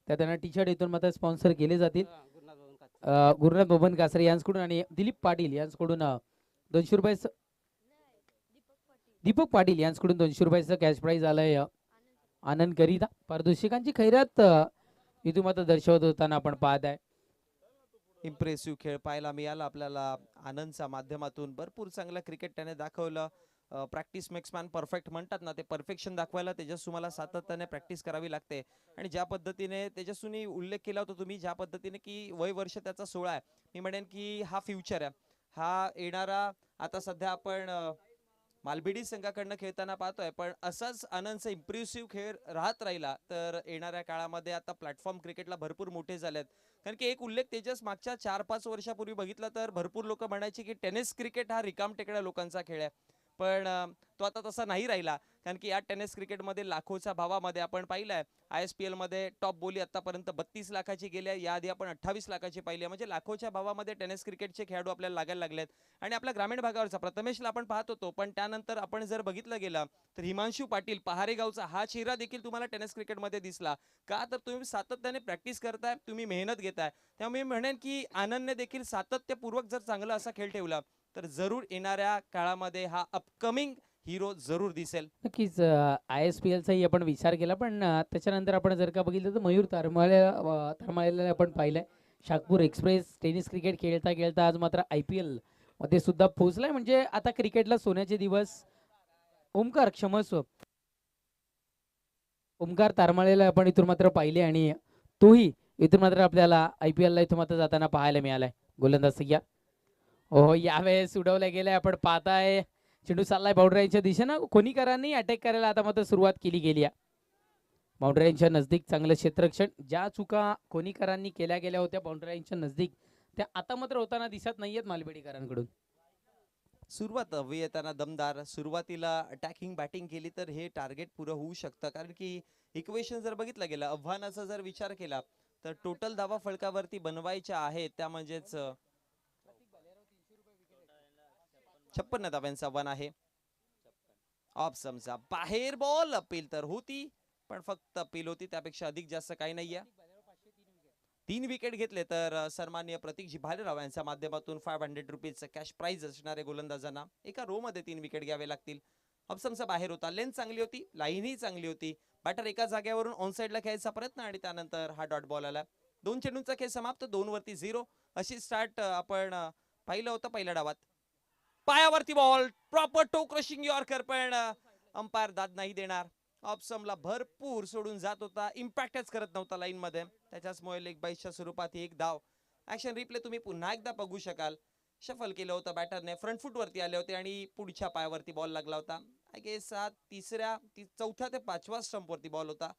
तर त्यांना टी शर्ट इथून मात्र स्पॉन्सर केले जातील. गुरुनाथ बबन कासरे यांच्याकडून आणि दिलीप पाटील यांच्याकडून 200 रुपयाचं, दीपक पाटील यांच्याकडून 200 रुपयाचं कॅश प्राईज आलंय आनंद करिता. पारितोषिकांची खैरात इथून मात्र दर्शवत होताना आपण पाहत आहे. इम्प्रेसिव्ह खेळ पाहायला मिळाला आपल्याला आनंदच्या माध्यमातून. भरपूर चांगलं क्रिकेट त्याने दाखवलं. प्रॅक्टिस मेक्स मॅन परफेक्ट म्हणतात ना, ते परफेक्शन दाखवायला तेजस तुम्हाला सातत्याने प्रॅक्टिस करावी लागते. आणि ज्या पद्धतीने तेजस्वीनी उल्लेख केला होता तुम्ही, ज्या पद्धतीने की वय वर्ष त्याचा 16 आहे, मी म्हणेन की हा फ्युचर आहे. हा येणारा, आता सध्या आपण मालबिडी संघाकडनं खेळताना पाहतोय, पण असाच आनंदचा इम्प्रेसिव्ह खेळ राहत राहिला तर येणाऱ्या काळामध्ये आता प्लॅटफॉर्म क्रिकेटला भरपूर मोठे झालेत. कारण की एक उल्लेख तेजस मागच्या 4-5 वर्षापूर्वी बघितला तर भरपूर लोक म्हणायचे की टेनिस क्रिकेट हा रिकाम टेकड्या लोकांचा खेळ आहे, पण तो आता तसा नाही राहिला. कारण की या टेनिस क्रिकेटमध्ये लाखोच्या भावामध्ये आपण पाहिलंय. ISPL मध्ये टॉप बोली आतापर्यंत 32 लाखाची गेली आहे, याआधी आपण 28 लाखाची पाहिली आहे. म्हणजे लाखोच्या भावामध्ये टेनिस क्रिकेटचे खेळाडू आपल्याला लागायला लागलेत. आणि आपल्या ग्रामीण भागावरचा प्रथमेशला आपण पाहत होतो, पण त्यानंतर आपण जर बघितलं गेलं तर हिमांशू पाटील पहारेगावचा हा चेहरा देखील तुम्हाला टेनिस क्रिकेटमध्ये दिसला का? तर तुम्ही सातत्याने प्रॅक्टिस करताय, तुम्ही मेहनत घेताय. त्यामुळे मी म्हणेन की आनंदने देखील सातत्यपूर्वक जर चांगला असा खेळ ठेवला तर जरूर येणाऱ्या काळामध्ये हा अपकमिंग हिरो जरूर दिसेल. नक्कीच आय एस पी एलचाही आपण विचार केला पण त्याच्यानंतर आपण जर का बघितलं तर मयूर तरमाळेला आपण पाहिलंय. शाकपूर एक्सप्रेस टेनिस क्रिकेट खेळता खेळता आज मात्र आय पी एल मध्ये सुद्धा पोहोचलाय. म्हणजे आता क्रिकेटला सोन्याचे दिवस. ओमकार क्षमस्व, ओमकार तारमाळेला आपण इथून मात्र पाहिले आणि तोही इथून मात्र आपल्याला आय पी एलला इथून मात्र जाताना पाहायला मिळालाय. गोलंदाज सय्या हो यावेळेस उडवल्या गेलाय. आपण पाहताय चेंडू चाललाय बाउंड्रीच्या दिशेनं. कोणीकरांनी अटॅक करायला आता मात्र सुरुवात केली गेली आहे. बाउंड्रीच्या नजदीक चांगलं क्षेत्ररक्षण. ज्या चुका कोणीकरांनी केल्या गेल्या होत्या बाउंड्रीच्या नजदीक त्या आता मात्र होताना दिसत नाहीयेत मालबेडीकरांकडून. सुरुवात हवी येताना दमदार सुरुवातीला अटॅकिंग बॅटिंग केली तर हे टार्गेट पुरं होऊ शकतं. कारण की इक्वेशन जर बघितलं गेलं आव्हानाचा जर विचार केला तर टोटल धावा फलकावरती बनवायच्या आहेत त्या म्हणजेच 56 धाव्यांचं आव्हान आहे. ऑफ समजा बाहेर बॉल अपील तर होती पण फक्त अपील होती त्यापेक्षा अधिक जास्त काही नाहीये. 3 विकेट घेतले तर सन्माननीय प्रतीकजी भालेराव यांच्या माध्यमातून 500 रुपीजचं कॅश प्राइज असणारे गोलंदाजांना एका रो मध्ये 3 विकेट घ्यावे लागतील. ऑप्शनचा बाहेर होता. लेंथ चांगली होती, लाईनही चांगली होती. बॅटर एका जागेवरून ऑन साइडला खेळायचा प्रयत्न आणि त्यानंतर हा डॉट बॉल आला. 2 चेंडूंचा खेळ समाप्त. 2 वरती 0 अशी स्टार्ट आपण पाहिलं होतं पहिल्या डावात. पायावरती बॉल प्रॉपर टो क्रशिंग यॉर्कर पण अंपायर दाद नाही देणार. ऑप्शनला भरपूर सोडून जात होता. इम्पॅक्टच करत नव्हता लाईन मध्ये. त्याच्याचमुळे लेग बाईसच्या स्वरूपात एक धाव. ऍक्शन रिप्ले तुम्ही पुन्हा एकदा बघू शकाल. शफल केलं होतं बॅटरने. फ्रंट फूट वरती आले होते आणि पुढच्या पायावरती बॉल लागला होता. आय गेस चौथ्या ते 5व्या स्टंप वरती बॉल होता.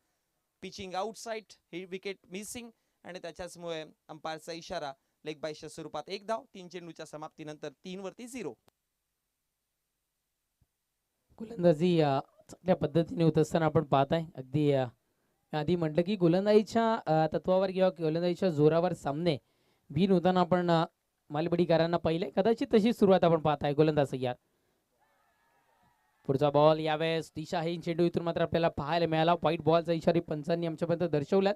Pitching outside he wicket missing आणि त्याच्याचमुळे अंपायरचा इशारा. लेग बाईसच्या स्वरूपात एक धाव. 3 चेंडूच्या समाप्तीनंतर 3 वरती 0. गोलंदाजी चांगल्या पद्धतीने होत असताना आपण पाहताय. अगदी आधी म्हटलं की गोलंदाजीच्या तत्वावर किंवा गोलंदाजीच्या जोरावर सामने बिन होताना आपण मालबडीकरांना पहिले कदाचित तशी सुरुवात आपण पाहताय. गोलंदाज यार पुढचा बॉल यावेळेस दिशाहीन चेंडू इथून मात्र आपल्याला पाहायला मिळाला. व्हाईट बॉलचा इशारा पंचांनी आमच्यापर्यंत दर्शवल्यात.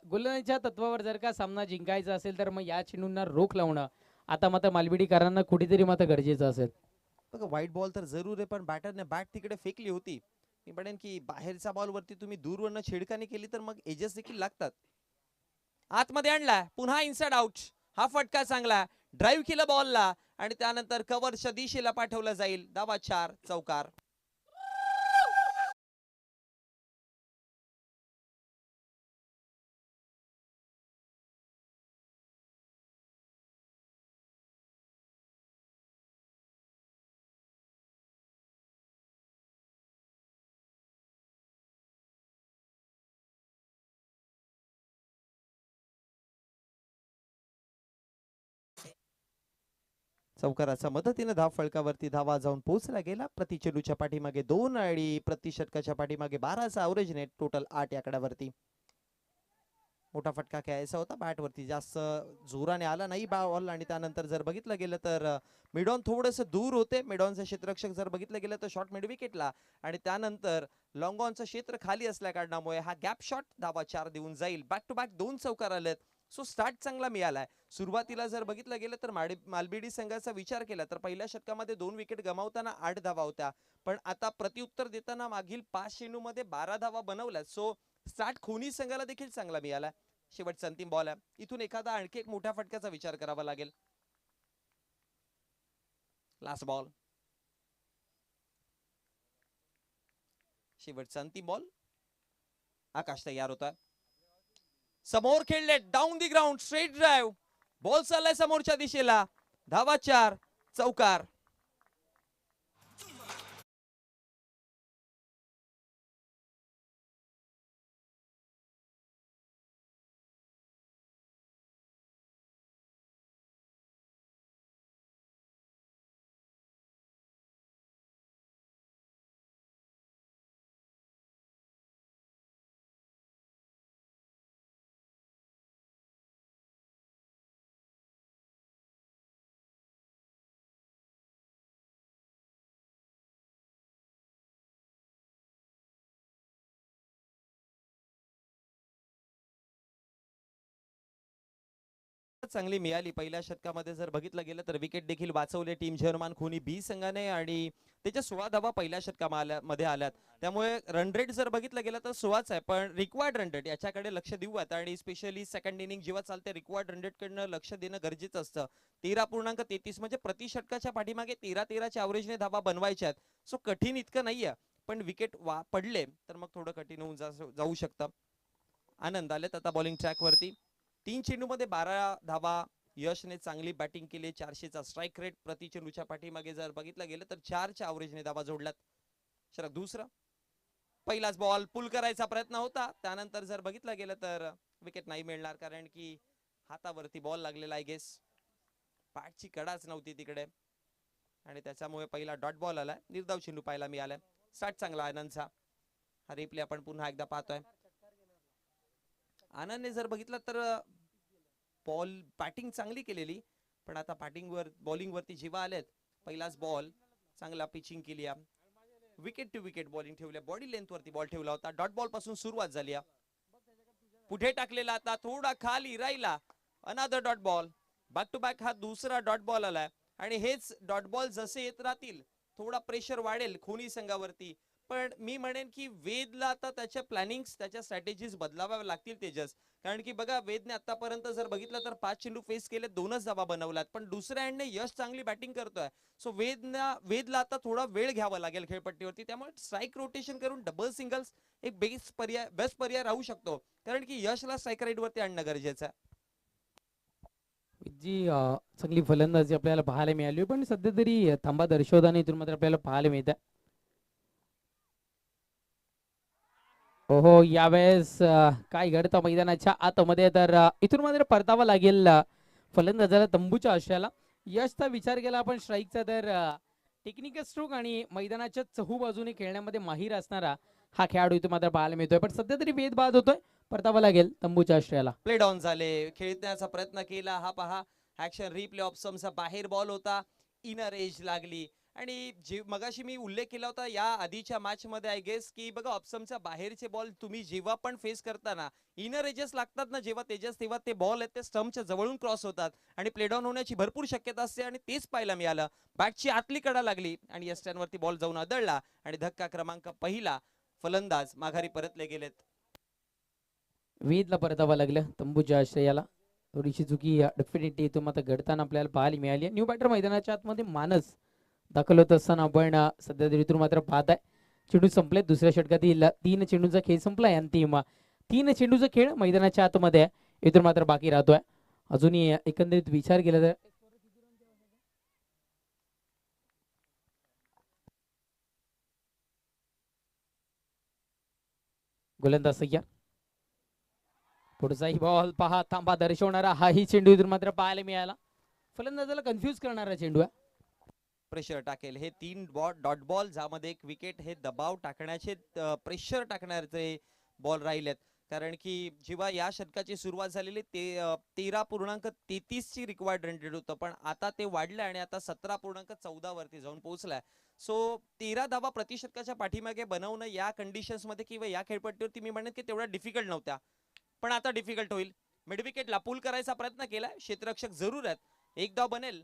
गोलंदाजीच्या तत्वावर जर का सामना जिंकायचा असेल तर मग या चेंडूंना रोख लावणं आता मात्र मालबडीकरांना कुठेतरी मात्र गरजेचं असेल. बघा व्हाईट बॉल तर जरूर आहे पण बॅटरने बॅट तिकडे फेकली होती. मी म्हणेन की बाहेरच्या बॉल वरती तुम्ही दूरवरनं छेडखानी केली तर मग एजेस देखील लागतात. आतमध्ये आणलाय पुन्हा इनसाइड आउट. हा फटका चांगला. ड्राईव्ह केलं बॉलला आणि त्यानंतर कव्हरच्या दिशेला पाठवलं जाईल. धावा 4 चौकार. चौकाराच्या मदतीने धाव फळकावरती धावा जाऊन पोहोचला गेला. प्रति चेंडूच्या पाठीमागे 2 आणि प्रति षटकाच्या पाठीमागे 12चा अवरेज नेट टोटल 8 आकड्यावरती. मोठा फटका खेळायचा होता. बॅट वरती जास्त जोराने आला नाही बॉल आणि त्यानंतर जर बघितलं गेलं तर मिडॉन थोडंसं दूर होते. मिडॉनचे क्षेत्ररक्षक जर बघितलं गेलं तर शॉट मिड विकेटला आणि त्यानंतर लॉंग ऑनचं क्षेत्र खाली असल्या कारणामुळे हा गॅप शॉट धावा 4 देऊन जाईल. बॅक टू बॅक 2 चौकार आलेत. सो स्टार्ट चांगला मिळालाय. सुरुवातीला जर बघितलं गेलं तर मालबेडी संघाचा विचार केला तर पहिल्या षटकामध्ये 2 विकेट गमावताना 8 धावा होत्या पण आता प्रत्युत्तर देताना मागील 5 चेंडूमध्ये 12 धावा बनवल्यात. सो स्टार्ट खोनी संघाला देखील चांगला मिळाला. शेवटचा अंतिम बॉल आहे. इथून एखादा आणखी एक मोठ्या फटक्याचा विचार करावा लागेल. Last ball. शेवटचा अंतिम बॉल. आकाश तयार होता. समोर खेळले down the ground straight drive. Ball चाललाय समोरच्या दिशेला. धावा 4 चौकार. चांगली मिळाली. पहिल्या षटकामध्ये जर बघितलं गेलं तर विकेट देखील वाचवले टीम जर्मन खुनी बी संघाने आणि त्याच्या 16 धावा पहिल्या षटकामध्ये आल्यात. त्यामुळे रन रेट जर बघितलं गेलं तर 16च आहे, पण रिक्वायर्ड रन रेट याच्याकडे लक्ष देऊयात आणि स्पेशली सेकंड इनिंग जेव्हा चालते रिक्वायर्ड रन रेट कडनं लक्ष देणं गरजेचं असतं. 13.33 म्हणजे प्रति षटकाच्या पाठीमागे 13-13च्या ॲव्हरेजने धावा बनवायच्या आहेत. सो कठीण इतकं नाहीये, पण विकेट पडले तर मग थोडं कठीण होऊन जाऊ शकतं. आनंद आलेत आता बॉलिंग ट्रॅक वरती. 3 चेंडूमध्ये 12 धावा. यशने चांगली बॅटिंग केली. 400चा स्ट्राईक रेट प्रति चेंडूच्या पाठीमागे जर बघितलं गेलं तर 4च्या ॲव्हरेजने धावा जोडल्यात. शरद दुसरा पहिलाच बॉल पुल करायचा प्रयत्न होता, त्यानंतर जर बघितलं गेलं तर विकेट नाही मिळणार कारण की हातावरती बॉल लागलेला आहे गेस. पॅटची कडाच नव्हती तिकडे आणि त्याच्यामुळे पहिला डॉट बॉल आलाय. निर्धाव चेंडू पाहायला मिळालाय. स्टार्ट चांगला आनंदचा. हा रिप्ले आपण पुन्हा एकदा पाहतोय. आनंदने जर बघितलं तर बॉल बॅटिंग चांगली केलेली, पण आता बॉलिंग वरती जेव्हा आलेत पहिलाच बॉल चांगला पिचिंग केली. विकेट टू विकेट बॉलिंग ठेवल्या. बॉडी लेंथ वरती बॉल ठेवला होता. डॉट बॉल पासून सुरुवात झाली. पुढे टाकलेला आता थोडा खाली राहिला. Another dot ball. Back to back हा दुसरा डॉट बॉल आलाय आणि हेच डॉट बॉल जसे येत राहतील थोडा प्रेशर वाढेल खोनी संघावरती. पण मी म्हणेन की वेदला आता त्याच्या प्लॅनिंग त्याच्या स्ट्रॅटेजीज बदलाव्या लागतील तेजस. कारण की बघा वेदने आतापर्यंत जर बघितलं तर 5 चेंडू फेस केले, 2च धावा बनवल्यात, पण दुसऱ्या एंडने यश चांगली बॅटिंग करतोय. सो वेदला आता थोडा वेळ घ्यावा लागेल खेळपट्टीवरती. त्यामुळे स्ट्राईक रोटेशन करून डबल सिंगल्स एक बेस्ट पर्याय राहू शकतो, कारण की यशला स्ट्राईक रेट वरती आणणं गरजेचं आहे. जी चांगली फलंदाजी आपल्याला पाहायला मिळाली, पण सध्या तरी थांबा दर्शवताना इथून मात्र आपल्याला पाहायला मिळत आहे. हो यावेळेस काय घडतं मैदानाच्या आतमध्ये तर इथून मात्र परतावा लागेल फलंदाजाला तंबूच्या आश्रयाला. यशचा विचार केला आपण स्ट्राईकचा तर टेक्निकल स्ट्रोक आणि मैदानाच्या चहू बाजूने खेळण्यामध्ये माहीर असणारा हा खेळाडू इथून मात्र पाहायला मिळतोय, पण सध्या तरी भेदभाद होतोय. परतावा लागेल तंबूच्या आश्रयाला. प्ले डाऊन झाले. खेळण्याचा प्रयत्न केला. हा पहा ऍक्शन रिप्ले ऑप्शनचा बाहेर बॉल होता. इनर एज लागली आणि जे मगाशी मी उल्लेख केला होता या आधीच्या मॅच मध्ये आय गेस की बघा ऑप्शनच्या बाहेरचे बॉल तुम्ही जेव्हा पण फेस करताना इनर एजेस लागतात ना जेव्हा तेजस, तेव्हा ते बॉल आहेत ते स्टंपच्या जवळून क्रॉस होतात आणि प्ले डाऊन होण्याची भरपूर शक्यता असते आणि तेच पाहायला मिळालं. बॅटची आतली कडा लागली आणि यस्टॅनवरती बॉल जाऊन आदळला आणि धक्का क्रमांक पहिला. फलंदाज माघारी परतले गेलेत. वेदला परतावा लागलं तंबूच्या आश्रयाला. थोडीशी चुकी डेफिनेटली इथून मात्र घडताना आपल्याला पाहायला मिळाली. न्यू बॅटर मैदानाच्या आतमध्ये मानस दाखल होत असताना आपण सध्या तरी इथून मात्र पाहत आहे. चेंडू संपले. दुसऱ्या षटकातील 3 चेंडूचा खेळ संपलाय. अंतिम 3 चेंडूचा खेळ मैदानाच्या आतमध्ये इथून मात्र बाकी राहतोय. अजूनही एकंदरीत विचार केला तर गोलंदाज सय्या. पुढचाही बॉल पहा थांबा दर्शवणारा हाही चेंडू इथून मात्र पाहायला मिळाला. फलंदाजाला कन्फ्युज करणारा चेंडू आहे. प्रेशर टाकेल हे 3 डॉट बॉल, ज्यामध्ये एक विकेट हे दबाव टाकण्याचे प्रेशर टाकण्याचे बॉल राहिलेत. कारण की जेव्हा या षटकाची सुरुवात झालेली ते 13.33 ची रिक्वायर्ड रन रेट होतं, पण आता ते वाढलंय आणि आता 17.14 वरती जाऊन पोहोचलाय. सो 13 धावा प्रति षटकाच्या पाठीमागे बनवणं या कंडिशन्स मध्ये किंवा या खेळपट्टीवरती मी म्हणेन की तेवढ्या डिफिकल्ट नव्हत्या, पण आता डिफिकल्ट होईल. मिड विकेटला पुल करायचा प्रयत्न केलाय. क्षेत्ररक्षक जरूर आहेत. एक धाव बनेल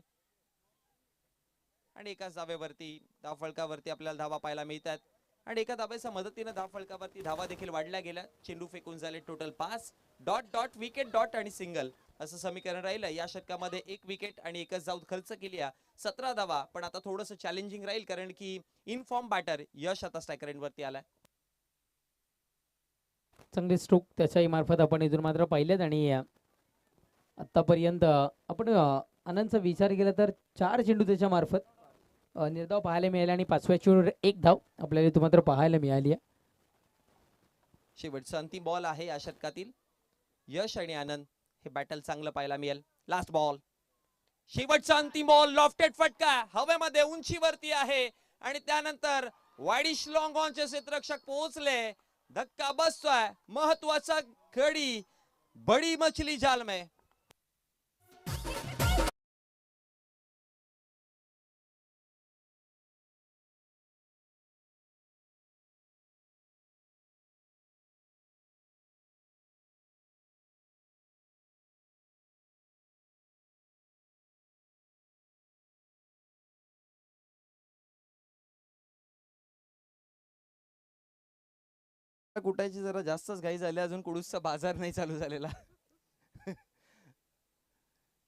आणि एकाच धावेवरती धावफलकावरती आपल्याला धावा पाहायला मिळतात आणि एका धावेच्या मदतीने धावफलकावरती धावा देखील वाढल्या गेल्या. चेंडू फेकून झाले total 5. Dot dot wicket dot आणि सिंगल असं समीकरण राहिलं. या षटकामध्ये 1 विकेट आणि एकच धाव खर्च केली. 17 धावा, पण आता थोडंसं चॅलेंजिंग राहील कारण की इन फॉर्म बॅटर यश आता स्ट्रायकर एंडवरती आलाय. चांगले स्ट्रोक त्याच्याही मार्फत आपण इथून मात्र पाहिलेत आणि आतापर्यंत आपण आनंदचा विचार केला तर 4 चेंडू त्याच्या मार्फत निर्धाव पाहायला मिळाले आणि 5व्या चेंडूवर 1 धाव आपल्याला इथून मात्र पाहायला मिळाली आहे. शेवटचा अंतिम बॉल आहे या षटकातील. यश आणि आनंद हे बॅटल चांगलं पाहायला मिळेल. लास्ट बॉल, शेवटचा अंतिम बॉल. लॉफ्टेड फटका हवेमध्ये उंचीवरती आहे आणि त्यानंतर वाईडिश लॉंग ऑनचे क्षेत्ररक्षक पोहोचले. धक्का बसतोय. महत्वाचा खडी बडी मछली जाल में. कुटायची जरा जास्तच घाई झाली, अजून कुडूसचा बाजार नाही चालू झालेला.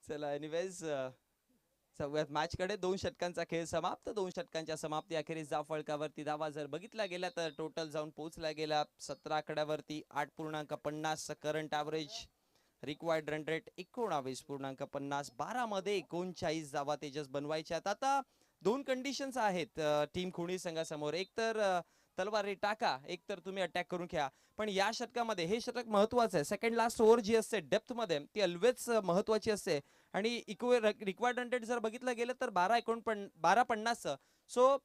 चला एनिवेज सगळ्यात मॅच कडे 2 षटकांचा खेळ समाप्त. 2 षटकांच्या समाप्ती अखेरीस धाव फलकावरती धावा जर बघितला गेला तर टोटल जाऊन पोहोचला गेला 17 आकड्यावरती 8.50 current average. Required run rate 19.50. 12 मध्ये 39 धावा तेजस बनवायच्यात. आता 2 कंडिशन्स आहेत टीम खुणी संघासमोर. एक तर तलवारी टाका, एक तर तुम्ही अटॅक करून खेळा. पण या षटकामध्ये हे षटक महत्वाचं आहे. सेकंड लास्ट ओव्हर जी असते डेप्थ मध्ये ती ऑलवेज महत्वाची असते. आणि रिक्वायर्ड रन रेट जर बघितलं गेलं तर 12.50. सो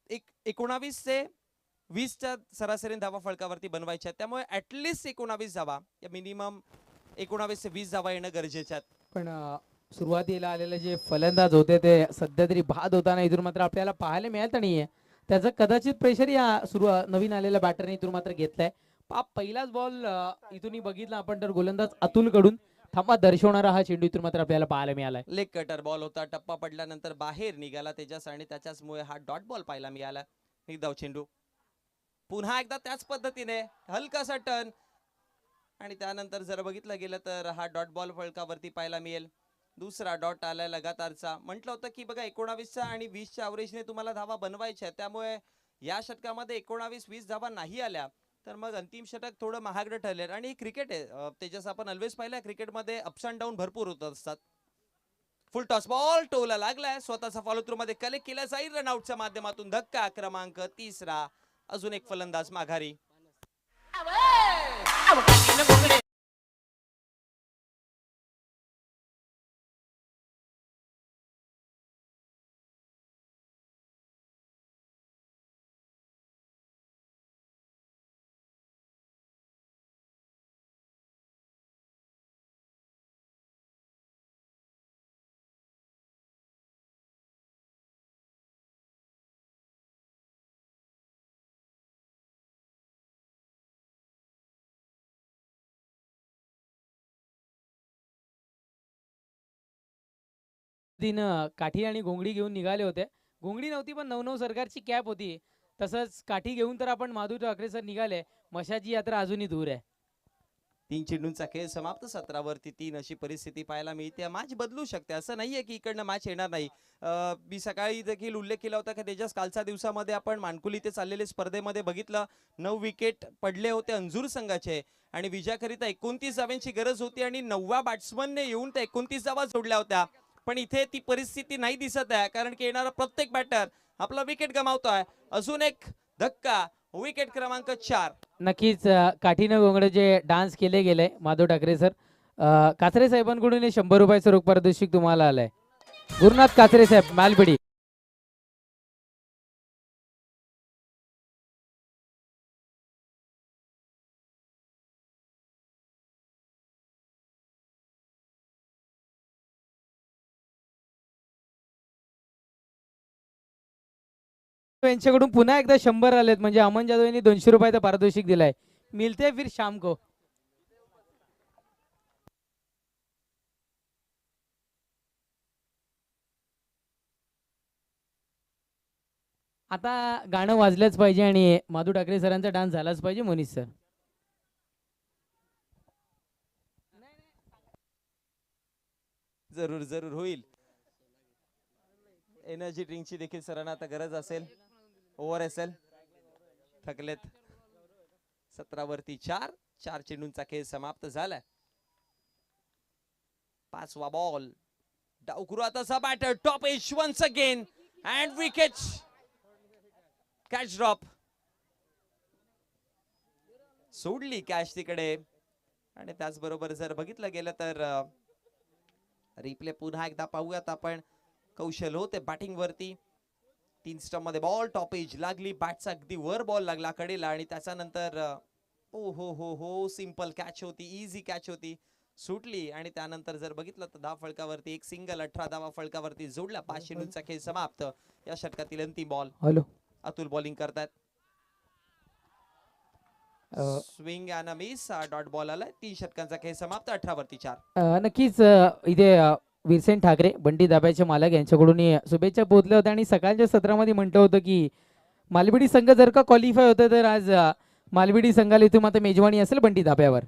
19 ते 20च्या सरासरी धावा फलकावरती बनवायच्या. त्यामुळे ऍटलिस्ट 19 धावा, या मिनिमम 19 ते 20 धावा येणं गरजेच्या आहेत. पण सुरुवातीला आलेले जे फलंदाज होते ते सध्या तरी बाद होताना इथून मात्र आपल्याला पाहायला मिळत नाहीये. त्याचं कदाचित प्रेशर या नवीन आलेल्या बॅटरने इथून मात्र घेतलाय. पहिलाच बॉल इथूनही बघितला आपण तर गोलंदाज अतुल कडून थांबा दर्शवणारा हा चेंडू इथून मात्र आपल्याला पाहायला मिळालाय. लेग कटर बॉल होता, टप्पा पडल्यानंतर बाहेर निघाला तेजस आणि त्याच्याचमुळे हा डॉट बॉल पाहायला मिळाला. एक धाव चेंडू पुन्हा एकदा त्याच पद्धतीने हलकासा टर्न आणि त्यानंतर जर बघितलं गेलं तर हा डॉट बॉल फलकावरती पाहायला मिळेल. दुसरा डॉट आलाय लगातारचा. म्हटलं होतं की बघा 19च्या आणि 20च्या ॲव्हरेजने तुम्हाला धावा बनवायच्या, त्यामुळे या षटकामध्ये 19-20 धावा नाही आल्या तर मग अंतिम षटक थोडं महागडं ठरलेलं. आणि क्रिकेट आहे तेजस, आपण ऑलवेज पाहिलं क्रिकेटमध्ये अप्स अँड डाऊन भरपूर होत असतात. फुल टॉस बॉल टोला लागलाय, स्वतःचा फॉलो थ्रू मध्ये कलेक्ट केला जाईल रनआउटच्या माध्यमातून. धक्का क्रमांक 3. अजून एक फलंदाज माघारी. दिन काठी आणि घोंगडी घेऊन निघाले होते. घोंगडी नव्हती पण 9-9 सरकारची कॅप होती. तसंच काठी घेऊन तर आपण माधव ठाकरे सर निघाले. मशाची यात्रा अजूनही दूर आहे. 3 चेंडूंचा खेळ समाप्त. 17 वरती 3 अशी परिस्थिती पाहायला मिळते. मॅच बदलू शकते, असं नाहीये की इकडनं मॅच येणार नाही. मी सकाळी देखील उल्लेख केला होता की तेजस कालच्या दिवसामध्ये आपण मानकुली ते चाललेले स्पर्धेमध्ये बघितलं 9 विकेट पडले होते अंजूर संघाचे आणि विजयाकरिता 29 धावांची गरज होती आणि 9व्या बॅट्समनने येऊन त्या 29 धावा जोडल्या होत्या. पण इथे ती परिस्थिती नाही दिसत आहे, कारण की येणारा प्रत्येक बॅटर आपला विकेट गमावतोय. अजून एक धक्का, विकेट क्रमांक 4. नक्कीच काठीनं घोंगडे जे डान्स केले गेले माधव ठाकरे सर. काचरे साहेबांकडून हे 100 रुपयाचं रोख पारितोषिक तुम्हाला आलंय. गुरुनाथ काचरे साहेब मालबिडी. यांच्याकडून पुन्हा एकदा 100 आलेत, म्हणजे अमन जाधव यांनी 200 रुपयाचं पारितोषिक दिलाय. मिलते फिर शाम को. आता गाणं वाजलंच पाहिजे आणि माधव ठाकरे सरांचा डान्स झालाच पाहिजे. मनीष सर जरूर जरूर होईल. एनर्जी ड्रिंकची देखील सरांना आता गरज असेल. ओव्हर असेल, थकलेत. 17 वरती 4. 4 चेंडूंचा खेळ समाप्त झालाय. 5वा बॉल. डावखुरू आताचा batter top edge once again and wicket. Catch drop. सोडली कॅच तिकडे. आणि त्याचबरोबर जर बघितलं गेलं तर रिप्ले पुन्हा एकदा पाहूयात आपण. कौशल होते बॅटिंग वरती. 3 स्टंप मध्ये बॉल टॉप एज लागली, बॅटचा अगदी वर बॉल लागला कडेला आणि त्याच्यानंतर ओ हो सिंपल कॅच होती, इझी कॅच होती, सुटली. आणि त्यानंतर जर बघितलं तर धाव फलकावरती एक सिंगल 18 धावा फलकावरती जोडला. 5 चेंडूंचा खेळ समाप्त. या षटकातील अंतिम बॉल. हॅलो अतुल बॉलिंग करतात. Swing and miss, dot ball आलाय. 3 षटकांचा खेळ समाप्त. 18 वरती 4. नक्कीच इथे वीरसेन ठाकरे बंटी दाब्याचे मालक यांच्याकडून शुभेच्छा पोहोचल्या होत्या आणि सकाळच्या सत्रामध्ये म्हटलं होतं की मालबिडी संघ जर का क्वालिफाय होतं तर आज मालविडी संघाला इथून मात्र मेजवानी असेल बंटी धाब्यावर.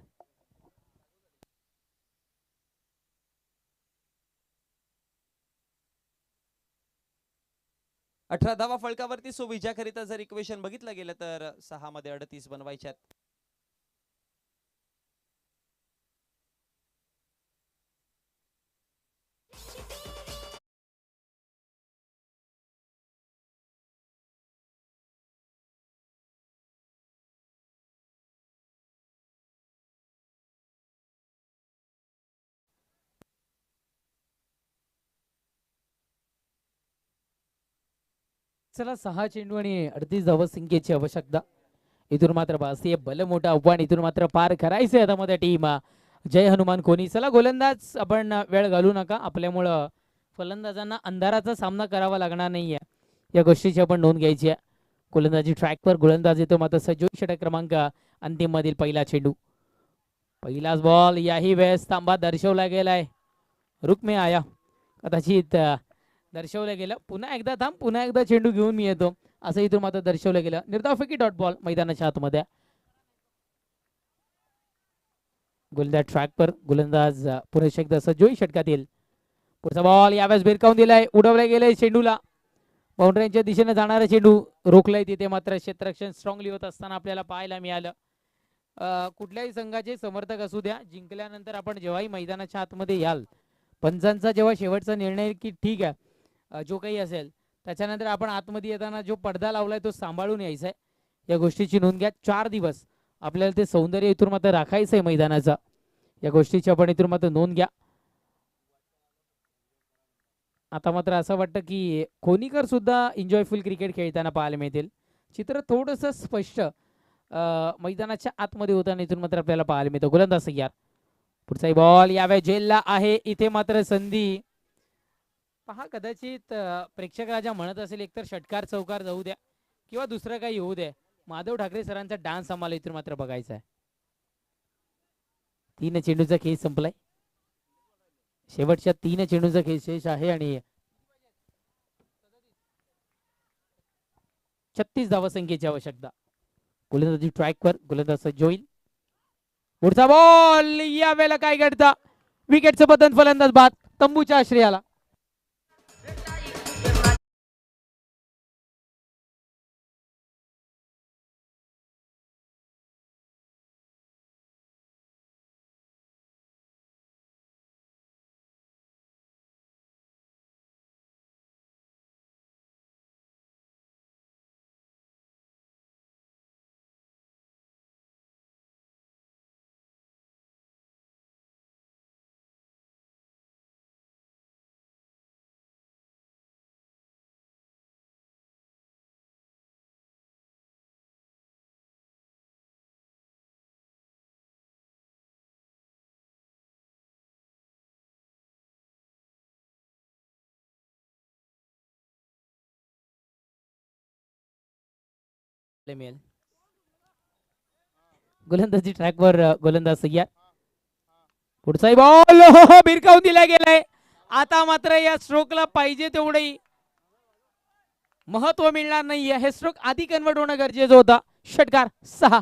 अठरा धावा फळकावरती. सो विजयाकरिता जर इक्वेशन बघितलं गेलं तर 6 मध्ये 38 बनवायच्यात. चला 6 चेंडू आणि 38 धावसंख्येची आवश्यकता. इथून मात्र भारतीय भलं मोठं आव्हान इथून मात्र पार करायचंय आता मध्ये टीम जय हनुमान कोणी. चला गोलंदाज आपण वेळ घालू नका, आपल्यामुळं फलंदाजांना अंधाराचा सामना करावा लागणार नाहीये, या गोष्टीची आपण नोंद घ्यायची आहे. गोलंदाजी ट्रॅकवर गोलंदाज येतो मात्र सजोई षटक क्रमांक अंतिम मधील पहिला चेंडू. पहिलाच बॉल. याही वेळेस तांबा दर्शवला गेलाय. रुक में आया कदाचित दर्शवलं गेलं. पुन्हा एकदा थांब, पुन्हा एकदा चेंडू घेऊन मी येतो असं इथून मात्र दर्शवलं गेलं. निर्धावफेकी डॉट बॉल मैदानाच्या आतमध्ये. गोलंदाज ट्रॅकवर गोलंदाज पुन्हा एकदा सजोई षटकातील. पुढचा बॉल यावेळेस भिरकावून दिलाय, उडवला गेलाय चेंडूला. बाउंड्रीच्या दिशेने जाणारा चेंडू रोखलाय तिथे मात्र क्षेत्ररक्षण स्ट्रॉंगली होत असताना आपल्याला पाहायला मिळालं. कुठल्याही संघाचे समर्थक असू द्या, जिंकल्यानंतर आपण जेव्हाही मैदानाच्या आतमध्ये याल, पंचांचा जेव्हा शेवटचा निर्णय की ठीक आहे जो काही असेल त्याच्यानंतर आपण आतमध्ये येताना जो पडदा लावलाय तो सांभाळून यायचा आहे, या गोष्टीची नोंद घ्या. 4 दिवस आपल्याला ते सौंदर्य इथून मात्र राखायचं आहे मैदानाचं, या गोष्टीची आपण इथून मात्र नोंद घ्या. आता मात्र असं वाटतं की खोनीकर सुद्धा एन्जॉयफुल क्रिकेट खेळताना पाहायला मिळतील. चित्र थोडंसं स्पष्ट मैदानाच्या आतमध्ये होताना इथून मात्र आपल्याला पाहायला मिळतं. गोलंदाज तयार. पुढचा बॉल यावेळी जेलला आहे. इथे मात्र संधी पहा. कदाचित प्रेक्षक राजा म्हणत असेल एकतर षटकार चौकार जाऊ द्या किंवा दुसरं काही होऊ द्या, माधव ठाकरे सरांचा डान्स आम्हाला इथून मात्र बघायचा आहे. 3 चेंडूचा खेळ संपलाय. शेवटच्या 3 चेंडूचा खेळ शेष आहे आणि 36 धावसंख्येची आवश्यकता. गोलंदाजी ट्रॅकवर गोलंदाज जोईल. पुढचा बॉल. या वेळेला काय घडतं, विकेटचं बदन फलंदाज बाद तंबूच्या आश्रयाला. मिळेल. गोलंदाजी ट्रॅकवर गोलंदाज सय्यार. पुढचा बॉल भिरकावून दिला गेलाय. आता मात्र या स्ट्रोकला पाहिजे तेवढे महत्व मिळणार नाहीये. हे स्ट्रोक आधी कन्वर्ट होणं गरजेचं होतं. षटकार 6.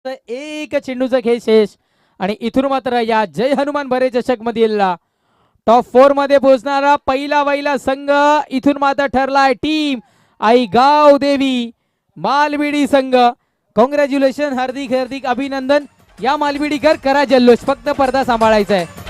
एक चेंडूचा खेळ शेष आणि इथून मात्र या जय हनुमान भरे चषक मधील टॉप 4 मध्ये पोहोचणारा पहिला संघ इथून मात्र ठरलाय टीम आई गाव देवी मालविडी संघ. कॉंग्रॅच्युलेशन, हार्दिक हार्दिक अभिनंदन. या मालविडीकर करा जल्लोष, फक्त पडदा सांभाळायचा आहे.